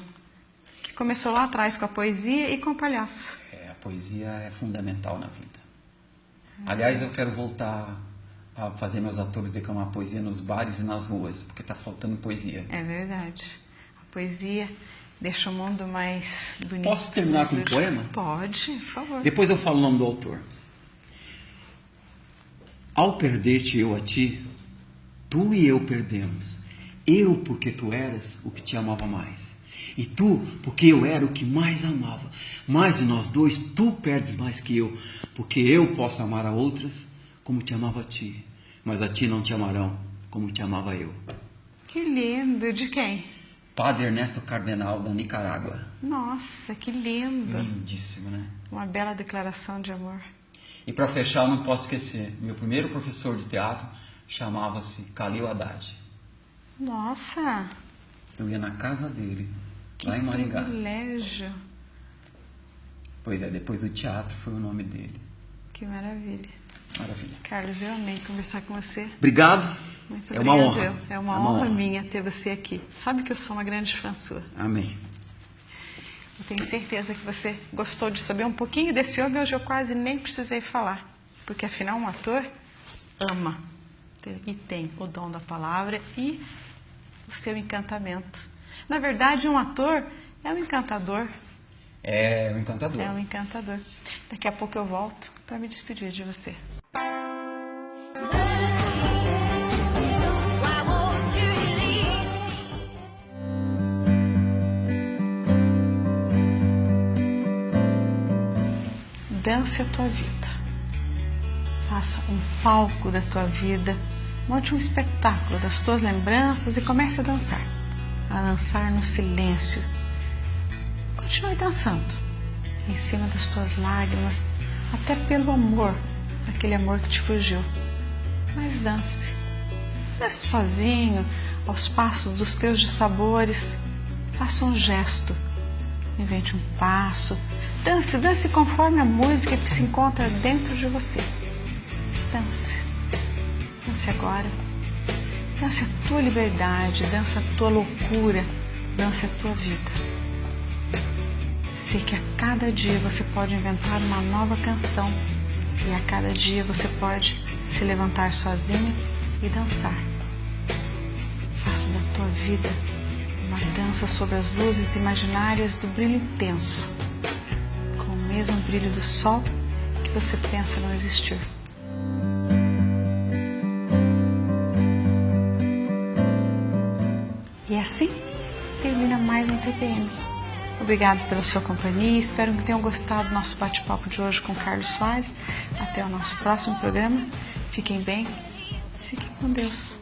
que começou lá atrás com a poesia e com o palhaço. A poesia é fundamental na vida. Aliás, eu quero voltar a fazer meus atores declamar poesia nos bares e nas ruas, porque está faltando poesia. É verdade. A poesia deixa o mundo mais bonito. Posso terminar com um poema? Pode, por favor. Depois eu falo o nome do autor. Ao perder-te eu a ti, tu e eu perdemos. Eu porque tu eras o que te amava mais. E tu porque eu era o que mais amava. Mas de nós dois, tu perdes mais que eu, porque eu posso amar a outras como te amava a ti, mas a ti não te amarão como te amava eu. Que lindo! De quem? Padre Ernesto Cardenal, da Nicarágua. Nossa, que lindo! Lindíssimo, né? Uma bela declaração de amor. E para fechar, eu não posso esquecer, meu primeiro professor de teatro chamava-se Calil Haddad. Nossa! Eu ia na casa dele, lá em Maringá. Que privilégio! Pois é, depois do teatro foi o nome dele. Que maravilha! Maravilha. Carlos, eu amei conversar com você. Obrigado. Muito É obrigado. uma honra. É uma honra minha ter você aqui. Sabe que eu sou uma grande fã sua. Amém. Eu tenho certeza que você gostou de saber um pouquinho desse homem. Hoje eu quase nem precisei falar. Porque, afinal, um ator ama. E tem o dom da palavra e o seu encantamento. Na verdade, um ator é um encantador. É um encantador. É um encantador. Daqui a pouco eu volto para me despedir de você. Dance a tua vida. Faça um palco da tua vida. Monte um espetáculo das tuas lembranças e comece a dançar. A dançar no silêncio. Continue dançando. Em cima das tuas lágrimas. Até pelo amor. Aquele amor que te fugiu. Mas dance. Dance sozinho. Aos passos dos teus dissabores. Faça um gesto. Invente um passo. Dance, dance conforme a música que se encontra dentro de você. Dance. Dance agora. Dance a tua liberdade, dance a tua loucura, dance a tua vida. Sei que a cada dia você pode inventar uma nova canção e a cada dia você pode se levantar sozinho e dançar. Faça da tua vida uma dança sobre as luzes imaginárias do brilho intenso, com o mesmo brilho do sol que você pensa não existir. E assim termina mais um TPM. Obrigado pela sua companhia, espero que tenham gostado do nosso bate-papo de hoje com Carlos Soares. Até o nosso próximo programa. Fiquem bem, fiquem com Deus.